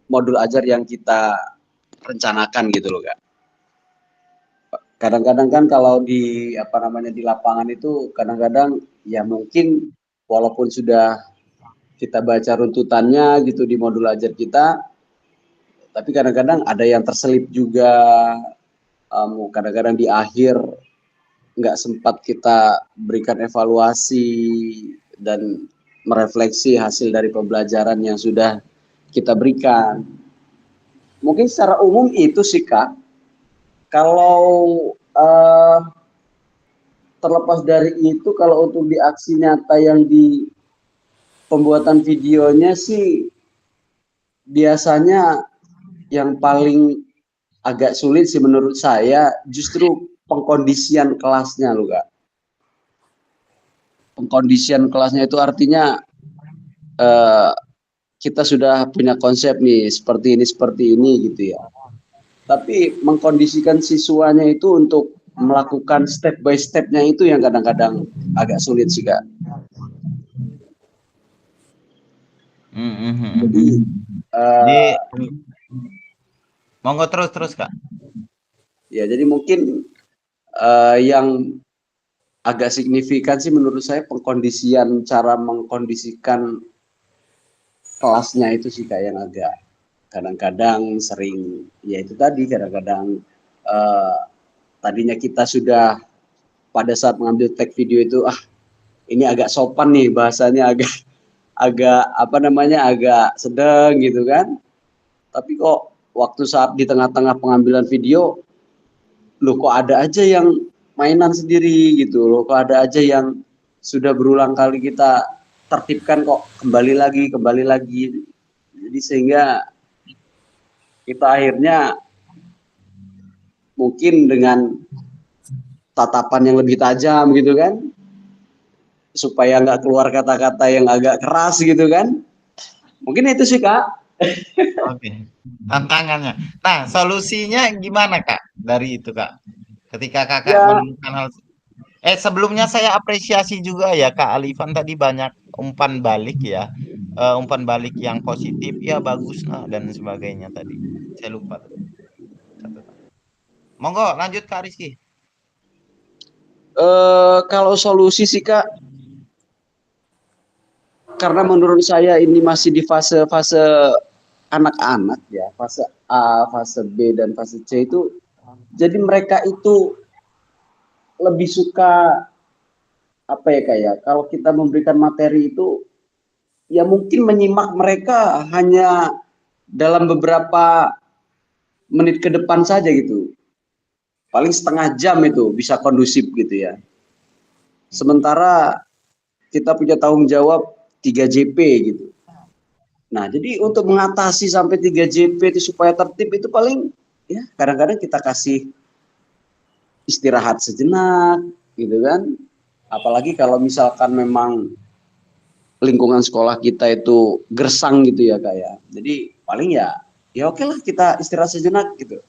modul ajar yang kita rencanakan gitu loh, Kak. Kadang-kadang kan kalau di di lapangan itu kadang-kadang ya mungkin walaupun sudah kita baca runtutannya gitu di modul ajar kita, tapi kadang-kadang ada yang terselip juga, kadang-kadang di akhir nggak sempat kita berikan evaluasi dan merefleksi hasil dari pembelajaran yang sudah kita berikan. Mungkin secara umum itu sih, Kak. Kalau terlepas dari itu, kalau untuk di aksi nyata yang di pembuatan videonya sih biasanya yang paling agak sulit sih menurut saya justru pengkondisian kelasnya loh, Kak. Pengkondisian kelasnya itu artinya kita sudah punya konsep nih seperti ini gitu ya. tapi mengkondisikan siswanya itu untuk melakukan step by step-nya itu yang kadang-kadang agak sulit sih Kak. Jadi monggo terus Kak. ya jadi mungkin yang agak signifikan sih menurut saya pengkondisian, cara mengkondisikan kelasnya itu sih Kak yang agak kadang-kadang sering, ya itu tadi kadang-kadang tadinya kita sudah pada saat mengambil tag video itu ini agak sopan nih bahasanya, agak apa namanya, agak sedang gitu kan, tapi kok waktu saat di tengah-tengah pengambilan video loh kok ada aja yang mainan sendiri gitu loh, kok ada aja yang sudah berulang kali kita tertibkan kok kembali lagi. Jadi sehingga kita akhirnya mungkin dengan tatapan yang lebih tajam gitu kan, supaya nggak keluar kata-kata yang agak keras gitu kan. Mungkin itu sih Kak. Oke. Tantangannya. Nah, solusinya gimana Kak dari itu Kak? Ketika Kakak menemukan hal sebelumnya saya apresiasi juga ya Kak Alifan tadi banyak umpan balik ya. Umpan balik yang positif ya bagus dan sebagainya tadi. Saya lupa. Monggo lanjut Kak Rizky. Kalau solusi sih Kak, karena menurut saya ini masih di fase anak-anak ya, fase A, fase B dan fase C itu, jadi mereka itu lebih suka apa ya Kak ya, kalau kita memberikan materi itu ya mungkin menyimak mereka hanya dalam beberapa menit ke depan saja gitu, paling setengah jam itu bisa kondusif gitu ya. Sementara kita punya tanggung jawab 3 JP gitu. Nah, jadi untuk mengatasi sampai 3 JP itu supaya tertib itu paling ya kadang-kadang kita kasih istirahat sejenak gitu kan. Apalagi kalau misalkan memang lingkungan sekolah kita itu gersang gitu ya Kak ya. Jadi paling ya oke lah kita istirahat sejenak gitu.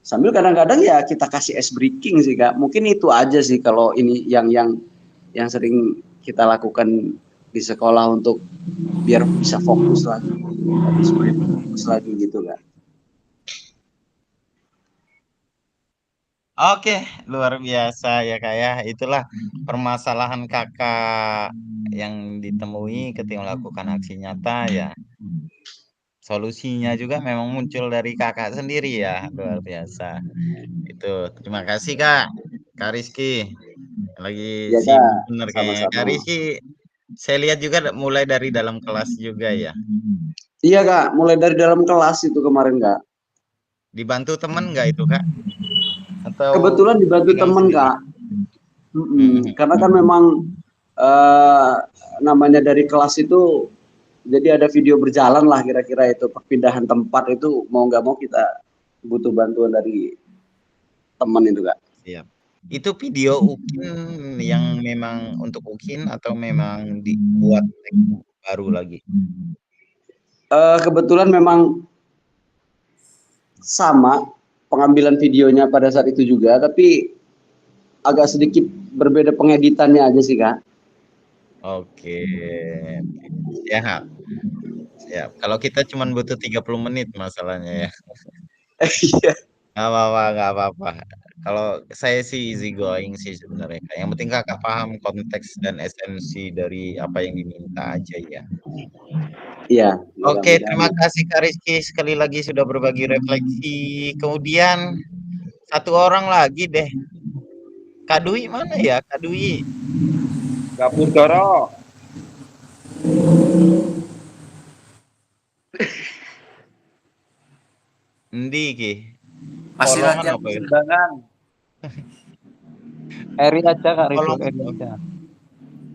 Sambil kadang-kadang ya kita kasih ice breaking sih Kak. Mungkin itu aja sih kalau ini yang sering kita lakukan di sekolah untuk biar bisa fokus lagi, gitu Kak. Oke, luar biasa ya Kak ya. Itulah permasalahan Kakak yang ditemui ketika melakukan aksi nyata ya. Solusinya juga memang muncul dari Kakak sendiri ya. Luar biasa. Itu. Terima kasih Kak Rizky. Lagi Ya, sibuk Kak. bener kayaknya. Sama-sama. Kak Rizky, saya lihat juga mulai dari dalam kelas juga ya. Iya Kak, mulai dari dalam kelas itu kemarin Kak. Dibantu temen nggak itu Kak? Atau kebetulan dibantu teman Kak. Karena kan memang namanya dari kelas itu, jadi ada video berjalan lah kira-kira itu perpindahan tempat itu mau nggak mau kita butuh bantuan dari teman itu Kak. Siap. Itu video UKIN yang memang untuk UKIN atau memang dibuat baru lagi? Kebetulan memang sama pengambilan videonya pada saat itu juga, tapi agak sedikit berbeda pengeditannya aja sih Kak. Oke. Siap. Kalau kita cuma butuh 30 menit masalahnya ya. Iya. Nggak apa-apa. Kalau saya sih easy going sih sebenarnya. Yang penting Kakak paham konteks dan esensi dari apa yang diminta aja ya. Iya. Oke, terima kasih Kak Rizky sekali lagi sudah berbagi refleksi. Kemudian satu orang lagi deh. Kak Dwi mana ya? Kak Dwi. Gapur Doro. Endi ki? Masih latihan perkembangan. Eri aja Kak Ridho, Eri aja.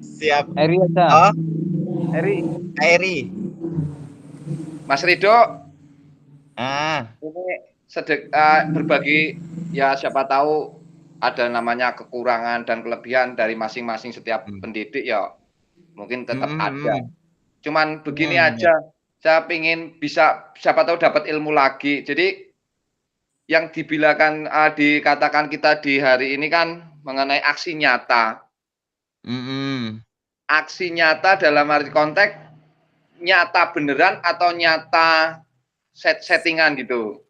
Siap. Eri aja. Oh, Eri. Mas Ridho. Ini berbagi ya, siapa tahu ada namanya kekurangan dan kelebihan dari masing-masing setiap pendidik ya, mungkin tetap ada. Cuman begini aja, saya pingin bisa siapa tahu dapat ilmu lagi. Jadi yang dikatakan kita di hari ini kan mengenai aksi nyata. Aksi nyata dalam arti konteks nyata beneran atau nyata settingan gitu.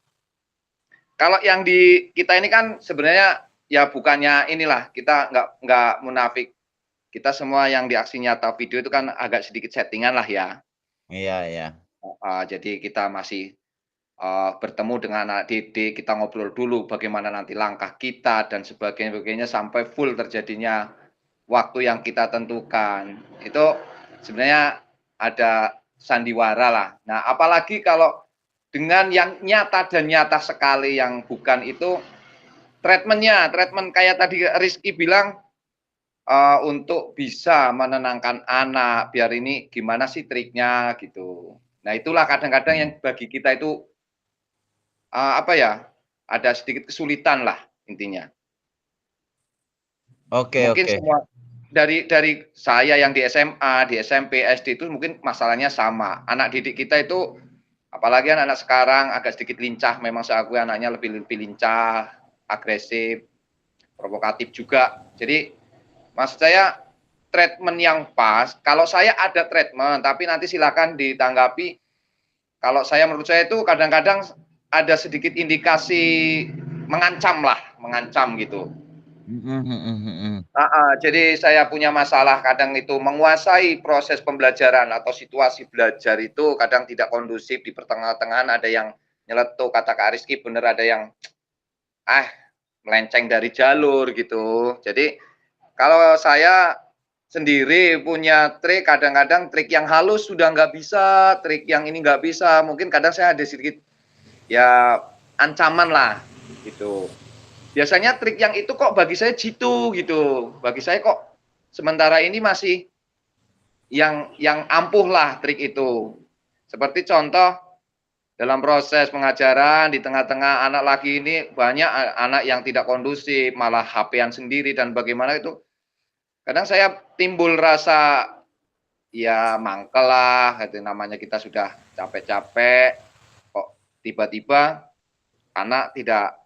Kalau yang di kita ini kan sebenarnya ya bukannya inilah, kita nggak munafik. Kita semua yang di aksi nyata video itu kan agak sedikit settingan lah ya. Iya. Jadi kita masih bertemu dengan anak didik, kita ngobrol dulu bagaimana nanti langkah kita dan sebagainya sampai full terjadinya waktu yang kita tentukan. Itu sebenarnya ada sandiwara lah. Nah, apalagi kalau dengan yang nyata dan nyata sekali yang bukan itu, treatment kayak tadi Rizky bilang, untuk bisa menenangkan anak, biar ini gimana sih triknya gitu. Nah, itulah kadang-kadang yang bagi kita itu ada sedikit kesulitan lah intinya. Mungkin semua dari saya yang di SMA, di SMP, SD itu mungkin masalahnya sama. Anak didik kita itu, apalagi anak sekarang agak sedikit lincah, memang saya akui anaknya lebih lincah, agresif, provokatif juga. Jadi maksud saya treatment yang pas, kalau saya ada treatment, tapi nanti silakan ditanggapi. Kalau saya menurut saya itu kadang-kadang ada sedikit indikasi mengancam gitu. Jadi saya punya masalah kadang itu menguasai proses pembelajaran atau situasi belajar itu kadang tidak kondusif, di pertengahan-tengahan ada yang nyeletuk, kata Kak Rizky bener, ada yang melenceng dari jalur gitu. Jadi kalau saya sendiri punya trik, kadang-kadang trik yang halus sudah nggak bisa, trik yang ini nggak bisa, mungkin kadang saya ada sedikit ya ancaman lah gitu. Biasanya trik yang itu kok bagi saya jitu gitu, bagi saya kok sementara ini masih yang ampuh lah trik itu. Seperti contoh dalam proses pengajaran di tengah-tengah anak lagi ini banyak anak yang tidak kondusif, malah HP-an sendiri dan bagaimana itu. Kadang saya timbul rasa ya mangkel lah, itu namanya kita sudah capek-capek, kok tiba-tiba anak tidak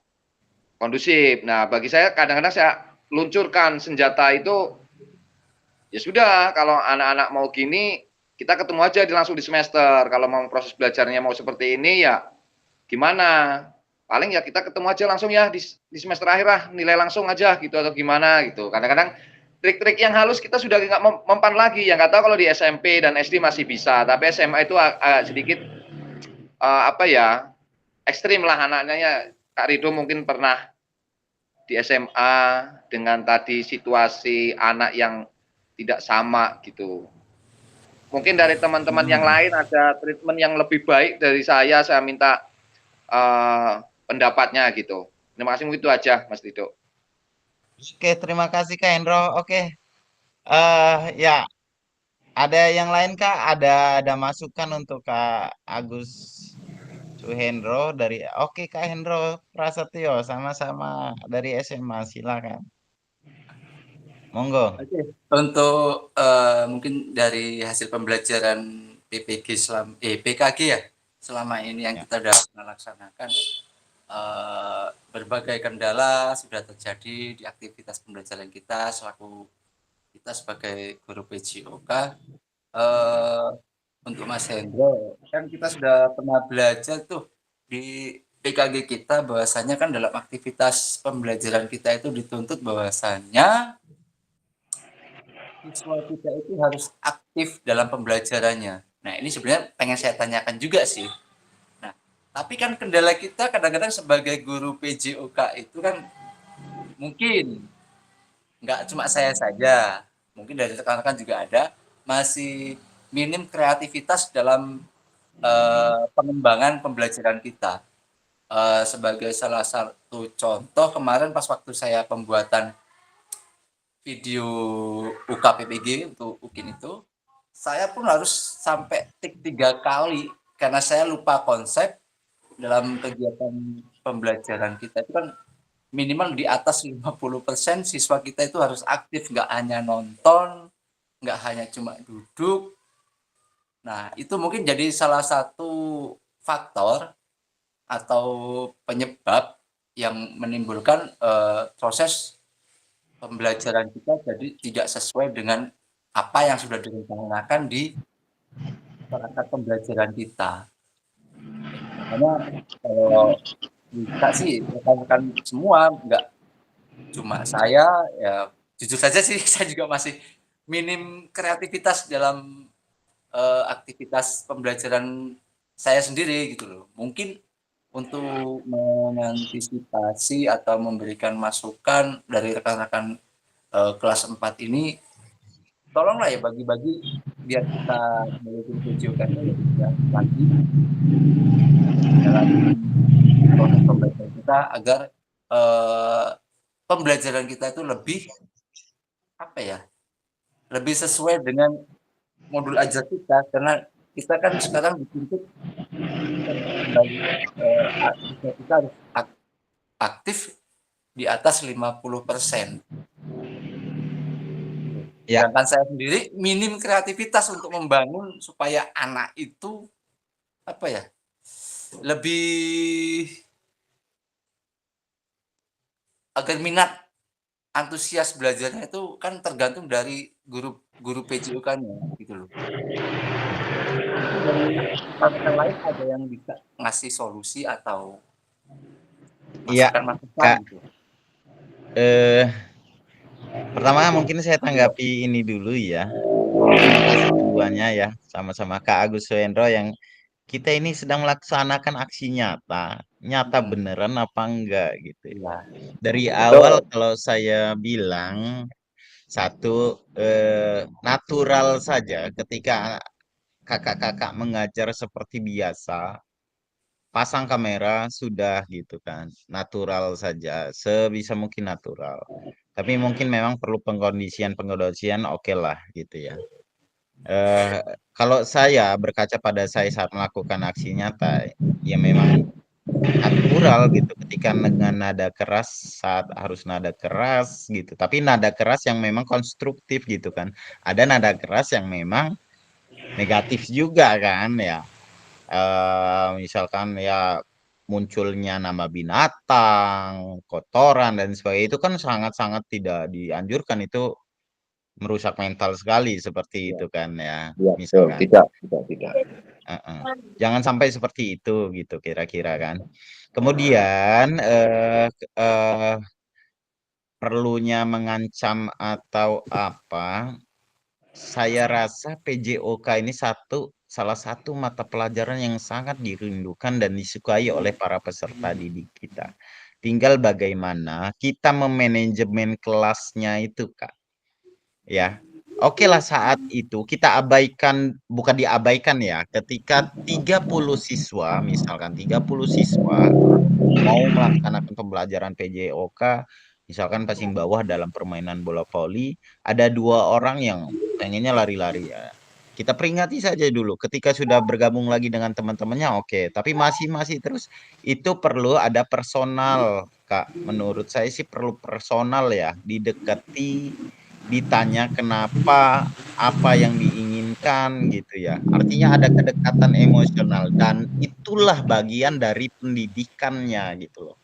kondusif. Nah, bagi saya kadang-kadang saya luncurkan senjata itu, ya sudah, kalau anak-anak mau gini, kita ketemu aja langsung di semester. Kalau mau proses belajarnya mau seperti ini, ya gimana? Paling ya kita ketemu aja langsung ya di semester akhir lah, nilai langsung aja gitu atau gimana gitu. Kadang-kadang trik-trik yang halus kita sudah nggak mempan lagi. Yang nggak tahu kalau di SMP dan SD masih bisa, tapi SMA itu sedikit ekstrim lah anaknya. Kak Rido mungkin pernah di SMA dengan tadi situasi anak yang tidak sama gitu. Mungkin dari teman-teman yang lain ada treatment yang lebih baik dari saya minta pendapatnya gitu. Terima kasih, itu aja Mas Rido. Oke, terima kasih Kak Hendro. Oke. Ya, ada yang lain Kak? Ada masukan untuk Kak Agus Suhendro dari Kak Hendro Prasetyo, sama-sama dari SMA, silakan. Monggo. Oke. Untuk mungkin dari hasil pembelajaran PKG ya selama ini yang kita sudah melaksanakan, berbagai kendala sudah terjadi di aktivitas pembelajaran kita selaku kita sebagai guru PJOK. Untuk Mas Hendro, kan kita sudah pernah belajar tuh di PKG kita bahwasanya kan dalam aktivitas pembelajaran kita itu dituntut bahwasanya siswa kita itu harus aktif dalam pembelajarannya. Nah, ini sebenarnya pengen saya tanyakan juga sih. Nah, tapi kan kendala kita kadang-kadang sebagai guru PJOK itu kan mungkin nggak cuma saya saja, mungkin dari rekan-rekan juga ada, masih minim kreativitas dalam pengembangan pembelajaran kita. Sebagai salah satu contoh, kemarin pas waktu saya pembuatan video UKPPG untuk UKIN itu, saya pun harus sampai tik 3 kali karena saya lupa konsep dalam kegiatan pembelajaran kita itu kan minimal di atas 50% siswa kita itu harus aktif, nggak hanya nonton, nggak hanya cuma duduk. Nah, itu mungkin jadi salah satu faktor atau penyebab yang menimbulkan proses pembelajaran kita jadi tidak sesuai dengan apa yang sudah direncanakan di perangkat pembelajaran kita. Makanya kalau bisa sih rekan-rekan semua, nggak cuma saya, ya jujur saja sih saya juga masih minim kreativitas dalam aktivitas pembelajaran saya sendiri gitu loh. Mungkin untuk mengantisipasi atau memberikan masukan dari rekan-rekan kelas 4 ini, tolonglah ya bagi-bagi biar kita memiliki videokannya lebih lagi dalam proses pembelajaran kita agar pembelajaran kita itu lebih apa ya, lebih sesuai dengan modul ajar kita, karena kita kan sekarang dituntut kembali kita harus aktif di atas 50%. Ya. Sedangkan saya sendiri minim kreativitas untuk membangun supaya anak itu apa ya, lebih agar minat antusias belajarnya itu kan tergantung dari guru PJOK-nya gitu loh. Dari rekan lain ada yang bisa ngasih solusi atau Iya, masukan-masukan Kak. gitu. Pertama mungkin saya tanggapi ini dulu ya. Terima kasih keduanya ya, sama-sama Kak Agus Suhendro yang kita ini sedang melaksanakan aksi nyata. Nyata beneran apa enggak gitu. Iya. Dari awal kalau saya bilang satu natural saja ketika kakak-kakak mengajar seperti biasa, pasang kamera sudah gitu kan, natural saja, sebisa mungkin natural. Tapi mungkin memang perlu pengkondisian oke lah gitu ya. Kalau saya berkaca pada saya saat melakukan aksi nyata, ya memang natural gitu ketika dengan nada keras saat harus nada keras gitu. Tapi nada keras yang memang konstruktif gitu kan. Ada nada keras yang memang negatif juga kan ya. Misalkan ya munculnya nama binatang, kotoran dan sebagainya itu kan sangat-sangat tidak dianjurkan, itu merusak mental sekali seperti itu kan ya. Iya, Misalkan. tidak. Jangan sampai seperti itu gitu kira-kira kan. Kemudian perlunya mengancam atau apa? Saya rasa PJOK ini salah satu mata pelajaran yang sangat dirindukan dan disukai oleh para peserta didik kita. Tinggal bagaimana kita memanajemen kelasnya itu, Kak. Ya. Oke lah saat itu kita abaikan, bukan diabaikan ya, ketika 30 siswa, misalkan 30 siswa mau melaksanakan pembelajaran PJOK, misalkan passing bawah dalam permainan bola voli, ada 2 orang yang pengennya lari-lari ya. Kita peringati saja dulu, ketika sudah bergabung lagi dengan teman-temannya oke, tapi masih terus itu perlu ada personal, Kak. Menurut saya sih perlu personal ya, didekati, ditanya kenapa, apa yang diinginkan gitu ya. Artinya ada kedekatan emosional dan itulah bagian dari pendidikannya gitu loh.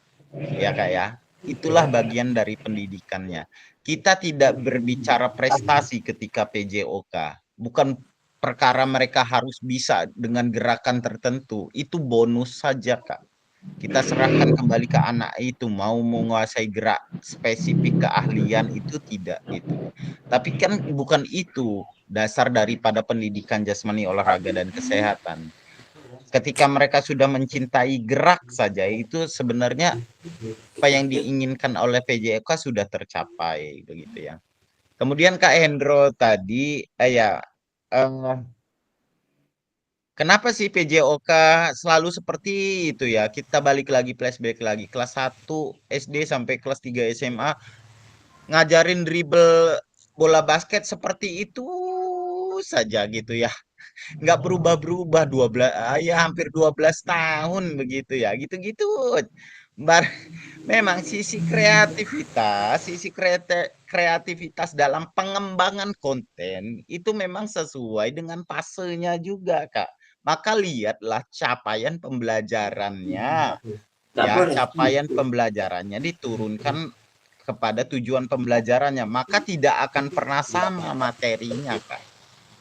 Ya Kak ya. Itulah bagian dari pendidikannya. Kita tidak berbicara prestasi ketika PJOK. Bukan perkara mereka harus bisa dengan gerakan tertentu. Itu bonus saja Kak. Kita serahkan kembali ke anak itu, mau menguasai gerak spesifik keahlian itu tidak gitu. Tapi kan bukan itu dasar daripada pendidikan jasmani, olahraga dan kesehatan. Ketika mereka sudah mencintai gerak saja itu sebenarnya apa yang diinginkan oleh PJOK sudah tercapai begitu ya. Kemudian Kak Hendro tadi kenapa sih PJOK selalu seperti itu ya? Kita balik lagi, flashback lagi. Kelas 1 SD sampai kelas 3 SMA ngajarin dribble bola basket seperti itu saja gitu ya. Nggak berubah-berubah 12 ya hampir 12 tahun begitu ya. Gitu-gitu. Memang sisi kreativitas dalam pengembangan konten itu memang sesuai dengan fasenya juga, Kak. Maka lihatlah capaian pembelajarannya. ya capaian pembelajarannya diturunkan kepada tujuan pembelajarannya, maka tidak akan pernah sama materinya, Kak.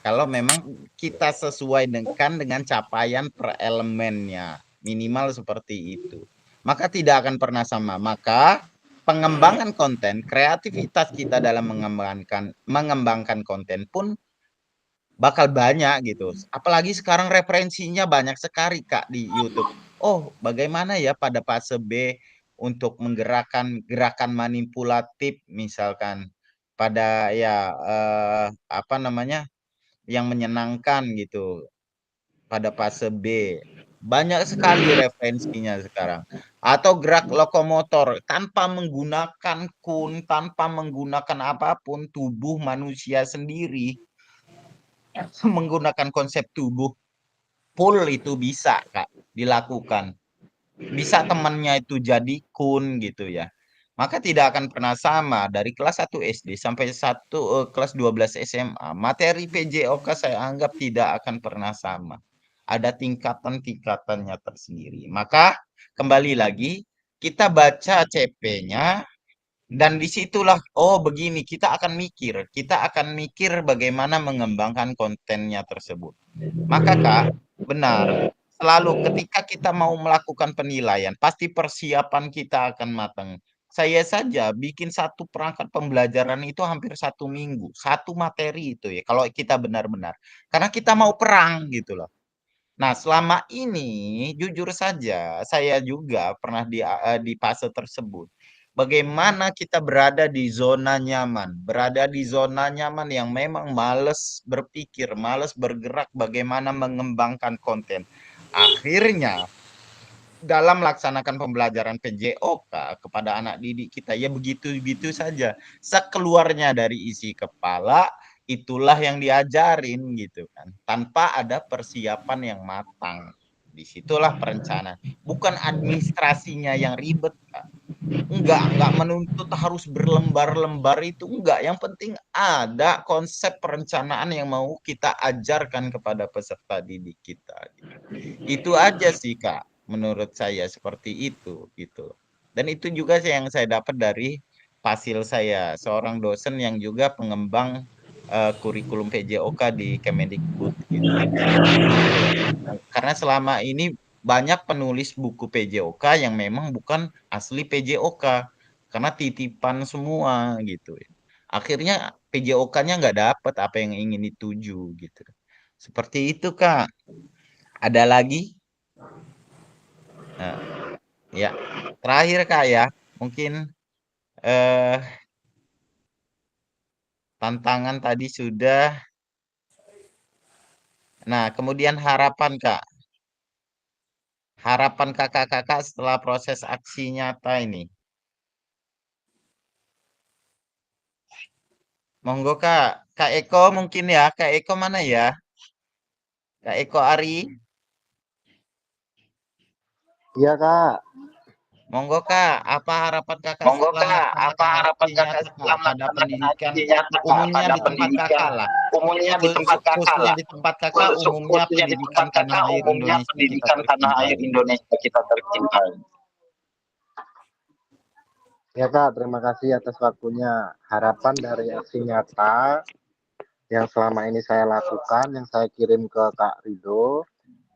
Kalau memang kita sesuaikan dengan capaian per elemennya, minimal seperti itu. Maka tidak akan pernah sama. Maka pengembangan konten, kreativitas kita dalam mengembangkan konten pun bakal banyak gitu. Apalagi sekarang referensinya banyak sekali, Kak, di YouTube. Oh, bagaimana ya pada fase B untuk menggerakkan gerakan manipulatif misalkan pada ya apa namanya yang menyenangkan gitu pada fase B. Banyak sekali referensinya sekarang. Atau gerak lokomotor tanpa menggunakan kun, tanpa menggunakan apapun tubuh manusia sendiri. Menggunakan konsep tubuh full itu bisa, Kak, dilakukan. Bisa temannya itu jadi kun gitu ya. Maka tidak akan pernah sama dari kelas 1 SD sampai kelas 12 SMA. Materi PJOK saya anggap tidak akan pernah sama. Ada tingkatan-tingkatannya tersendiri. Maka kembali lagi kita baca CP-nya dan disitulah oh begini kita akan mikir bagaimana mengembangkan kontennya tersebut. Maka Kak, benar. Selalu ketika kita mau melakukan penilaian, pasti persiapan kita akan matang. Saya saja bikin satu perangkat pembelajaran itu hampir 1 minggu. Satu materi itu ya, kalau kita benar-benar. Karena kita mau perang gitu loh. Nah, selama ini, jujur saja, saya juga pernah di fase tersebut. Bagaimana kita berada di zona nyaman. Berada di zona nyaman yang memang males berpikir, males bergerak bagaimana mengembangkan konten. Akhirnya dalam melaksanakan pembelajaran PJOK kepada anak didik kita ya begitu-begitu saja. Sekeluarnya dari isi kepala itulah yang diajarin gitu kan. Tanpa ada persiapan yang matang. Disitulah perencanaan. Bukan administrasinya yang ribet, Kak. Enggak menuntut harus berlembar-lembar itu enggak. Yang penting ada konsep perencanaan yang mau kita ajarkan kepada peserta didik kita. Itu aja sih, Kak. Menurut saya seperti itu gitu. Dan itu juga yang saya dapat dari hasil saya seorang dosen yang juga pengembang kurikulum PJOK di Kemendikbud gitu. Karena selama ini banyak penulis buku PJOK yang memang bukan asli PJOK karena titipan semua gitu. Akhirnya PJOK-nya nggak dapat apa yang ingin dituju gitu. Seperti itu, Kak. Ada lagi? Nah, ya. Terakhir, Kak ya. Mungkin tantangan tadi sudah. Nah, kemudian harapan, Kak. Harapan kakak-kakak setelah proses aksi nyata ini. Monggo, Kak. Kak Eko mungkin ya. Kak Eko mana ya? Kak Eko Ari. Iya, Kak. Monggo, Kak. Apa harapan kakak Monggo, setelah Kak. Apa melaksanakan harapan aksi Kakak nyata, Kak, setelah pada melaksanakan pendidikan aksi nyata, Kak, umumnya pada di tempat pendidikan kakak lah. umumnya di tempat Kakak Khususnya lah. di tempat kakak umumnya Khususnya di pendidikan tempat tanah Kakak air umumnya Indonesia kita pendidikan tanah tercinta. air Indonesia kita tercinta. Ya, Kak, terima kasih atas waktunya. Harapan dari aksi nyata yang selama ini saya lakukan, yang saya kirim ke Kak Rido,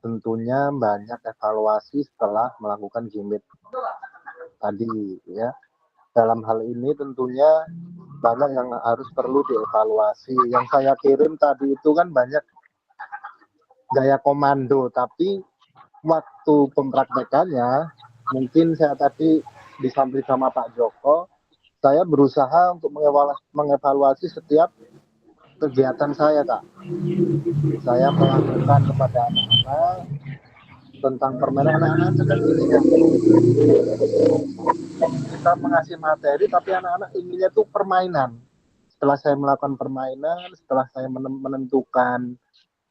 tentunya banyak evaluasi setelah melakukan gimmick tadi ya. Dalam hal ini tentunya banyak yang harus perlu dievaluasi. Yang saya kirim tadi itu kan banyak gaya komando, tapi waktu pempraktekannya mungkin saya tadi disampaikan sama Pak Joko, saya berusaha untuk mengevaluasi setiap kegiatan saya, Kak. Saya melakukan kepada anak-anak tentang permainan. Anak-anak kan gini ya, kita mengasih materi tapi anak-anak inginnya tuh permainan. Setelah saya melakukan permainan, setelah saya menentukan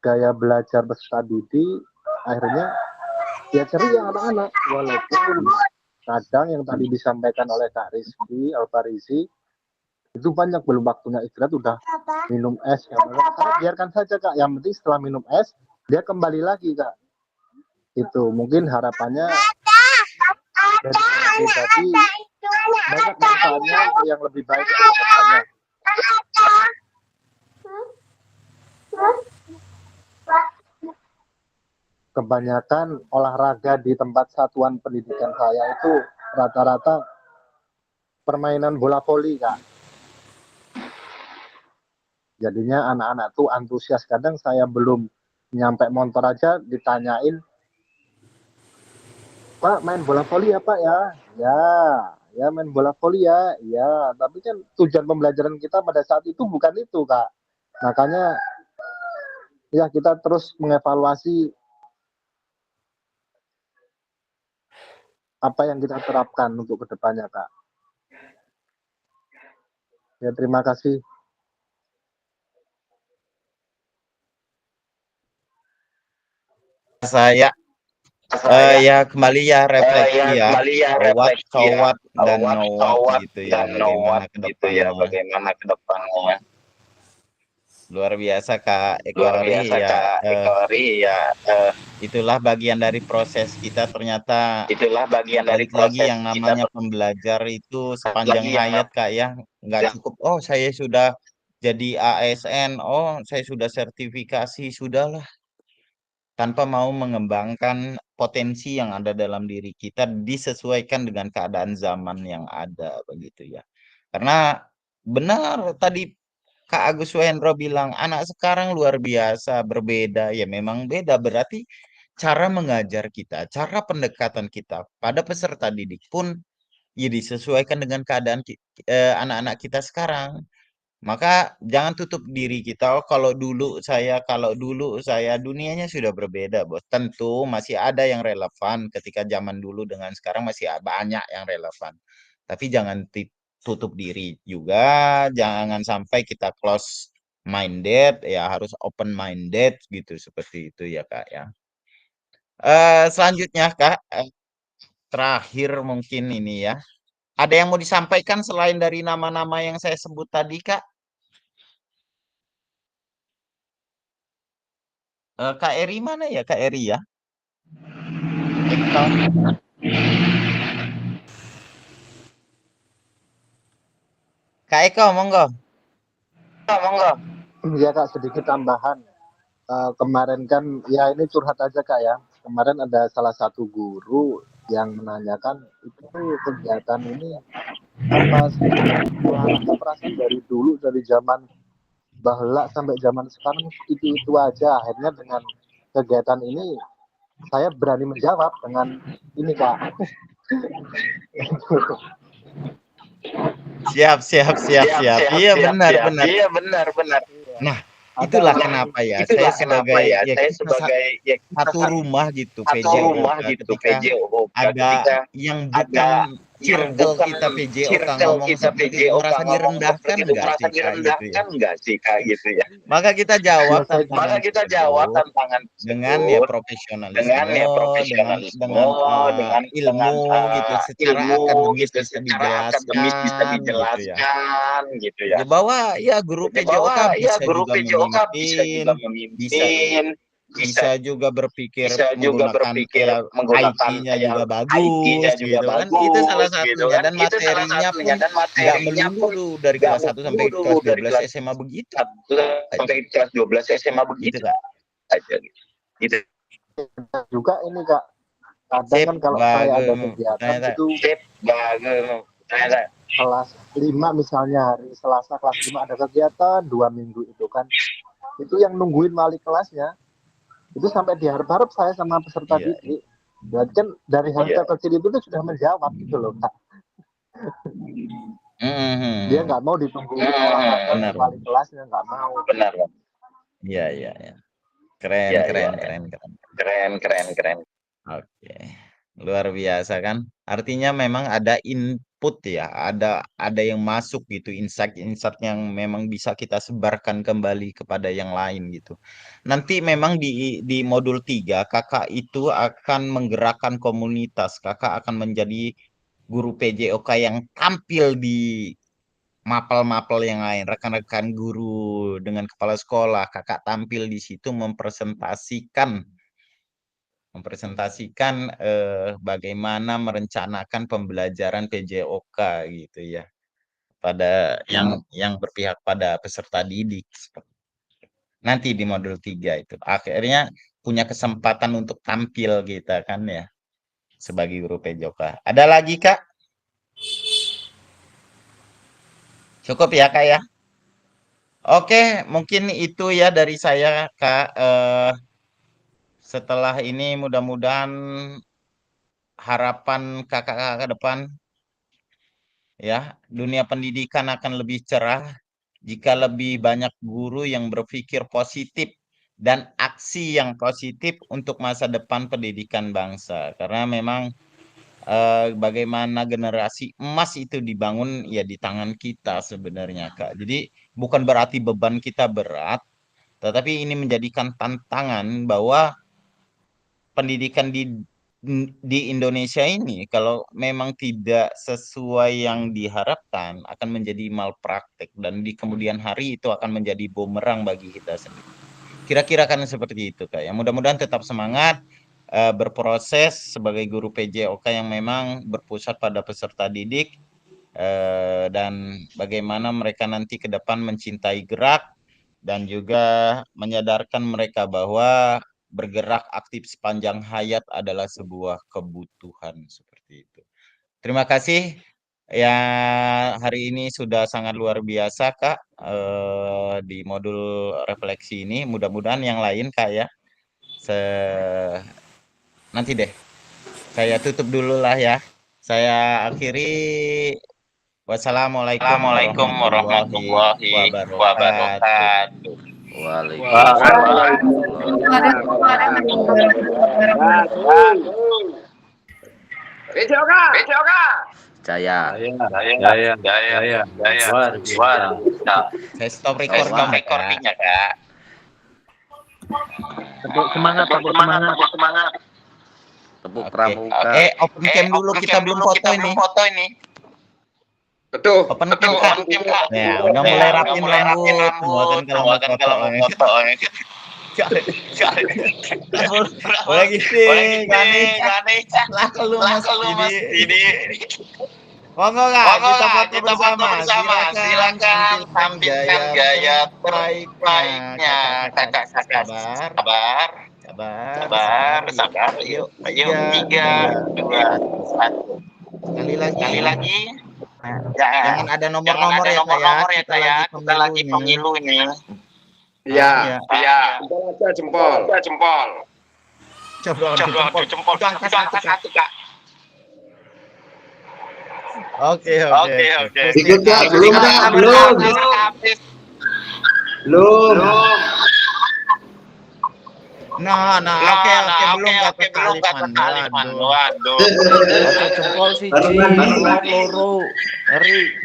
gaya belajar peserta didik, akhirnya ya ceria anak-anak. Walaupun kadang yang tadi disampaikan oleh Kak Rizky Alfarizi itu banyak belum waktunya istirahat udah minum es ya. Karena biarkan saja, Kak, yang penting setelah minum es dia kembali lagi, Kak. Itu mungkin harapannya dari pribadi banyak manfaatnya untuk yang lebih baik ke depannya. Kebanyakan olahraga di tempat satuan pendidikan saya itu rata-rata permainan bola voli, Kak. Jadinya anak-anak tuh antusias. Kadang saya belum nyampe motor aja ditanyain, Pak main bola voli ya Pak ya? Ya main bola voli ya. Ya, tapi kan tujuan pembelajaran kita pada saat itu bukan itu, Kak. Makanya ya kita terus mengevaluasi apa yang kita terapkan untuk kedepannya, Kak. Ya, terima kasih. Saya ya kembali ya refleksi ya, what, so what, dan know what gitu ya, bagaimana ke depannya. Luar biasa Kak Eko Ri ya, itulah bagian dari proses kita ternyata. Balik lagi yang namanya pembelajar itu sepanjang hayat Kak ya, nggak cukup oh saya sudah jadi ASN, oh saya sudah sertifikasi, sudahlah, tanpa mau mengembangkan potensi yang ada dalam diri kita disesuaikan dengan keadaan zaman yang ada begitu ya. Karena benar tadi Kak Agus Wendro bilang anak sekarang luar biasa berbeda, ya memang beda, berarti cara mengajar kita, cara pendekatan kita pada peserta didik pun ya disesuaikan dengan keadaan anak-anak kita sekarang. Maka jangan tutup diri kita, oh kalau dulu saya, dunianya sudah berbeda, Bos. Tentu masih ada yang relevan ketika zaman dulu dengan sekarang masih banyak yang relevan. Tapi jangan tutup diri juga, jangan sampai kita close minded, ya harus open minded gitu, seperti itu ya, Kak ya. Selanjutnya, Kak, terakhir mungkin ini ya. Ada yang mau disampaikan selain dari nama-nama yang saya sebut tadi, Kak? Kak Eri mana ya Kak Eri ya? Kak Eko monggo. Ya Kak, sedikit tambahan. Kemarin kan ya ini curhat aja Kak ya. Kemarin ada salah satu guru yang menanyakan itu kegiatan ini apa sih anaknya perasaan dari dulu, dari zaman bahla sampai zaman sekarang itu aja. Akhirnya dengan kegiatan ini saya berani menjawab dengan ini Kak. Siap. Iya benar. Nah, itulah kenapa ya saya sebagai satu rumah gitu PJOK, ketika yang bukan circle kita PJOK ngomong seperti itu merasa direndahkan enggak sih Kak gitu ya. Maka kita jawab tantangan dengan ya profesionalisme, dengan ilmu gitu, secara akademis bisa dijelaskan gitu ya. Bahwa ya guru PJOK bisa juga memimpin, bisa juga berpikir menggunakan IT-nya juga bagus gitu kan. Itu salah satunya, dan materinya pun nggak melulu dari kelas 1 sampai kelas 12 SMA begitu. Gitu Kak. Gitu. Juga ini Kak, kadang kan kalau saya ada kegiatan itu kelas 5 misalnya hari Selasa kelas 5 ada kegiatan 2 minggu itu kan, itu yang nungguin wali kelasnya itu sampai diharap-harap saya sama peserta didik. Berarti kan dari hal kecil itu sudah menjawab gitu loh Kak. Dia nggak mau ditunggu wali kelasnya, nggak mau. Benar. Iya. Keren. Oke. Luar biasa kan? Artinya memang ada input ya, ada yang masuk gitu, insight yang memang bisa kita sebarkan kembali kepada yang lain gitu. Nanti memang di modul 3 Kakak itu akan menggerakkan komunitas. Kakak akan menjadi guru PJOK yang tampil di mapel-mapel yang lain, rekan-rekan guru dengan kepala sekolah, Kakak tampil di situ mempresentasikan mempresentasikan bagaimana merencanakan pembelajaran PJOK gitu ya, pada yang berpihak pada peserta didik. Nanti di modul 3 itu akhirnya punya kesempatan untuk tampil kita kan ya sebagai guru PJOK. Ada lagi Kak? Cukup ya Kak ya? Oke, mungkin itu ya dari saya Kak. Setelah ini mudah-mudahan harapan kakak-kakak ke depan ya, dunia pendidikan akan lebih cerah jika lebih banyak guru yang berpikir positif dan aksi yang positif untuk masa depan pendidikan bangsa. Karena memang bagaimana generasi emas itu dibangun ya di tangan kita sebenarnya Kak. Jadi bukan berarti beban kita berat, tetapi ini menjadikan tantangan bahwa pendidikan di Indonesia ini kalau memang tidak sesuai yang diharapkan akan menjadi malpraktek dan di kemudian hari itu akan menjadi bumerang bagi kita sendiri. Kira-kira kan seperti itu Kak. Ya mudah-mudahan tetap semangat berproses sebagai guru PJOK yang memang berpusat pada peserta didik dan bagaimana mereka nanti ke depan mencintai gerak dan juga menyadarkan mereka bahwa bergerak aktif sepanjang hayat adalah sebuah kebutuhan seperti itu. Terima kasih ya, hari ini sudah sangat luar biasa Kak di modul refleksi ini. Mudah-mudahan yang lain Kak ya. Nanti deh saya tutup dulu lah ya. Saya akhiri. Wassalamualaikum warahmatullahi wabarakatuh. Jaya. Luar biasa. Saya stop recordingnya Kak. Tepuk semangat. Tepuk pramuka. Open cam dulu, kita belum foto ini. Betul. Open cam Kak. Ya, udah mulai rapin rambut. Semua kan kalau mau foto. Boleh gitu. Gane. Lalu Mas ini. Monggo Kak, kita foto bersama. Silakan tampilkan gaya terbaiknya. Kakak-kakak. Sabar. Yuk. 3, 2, 1. Sekali lagi. Jangan ada nomor-nomor ya, kita lagi pemilu ini. Iya. Kita jempol. Jempol. Itu angka 1 Kak. Oke. Ikut Kak, belum. Nah, oke, belum kata kalimat. Waduh. Jempol siji, loro, eri.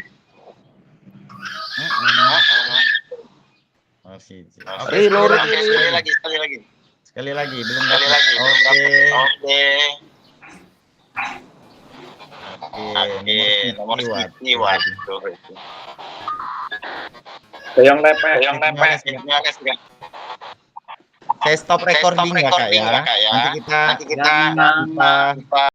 Oke, loro sekali lagi, belum Oke. Nomor ini waduh. Yang lepek. Saya stop recording ya Kak ya. Nanti kita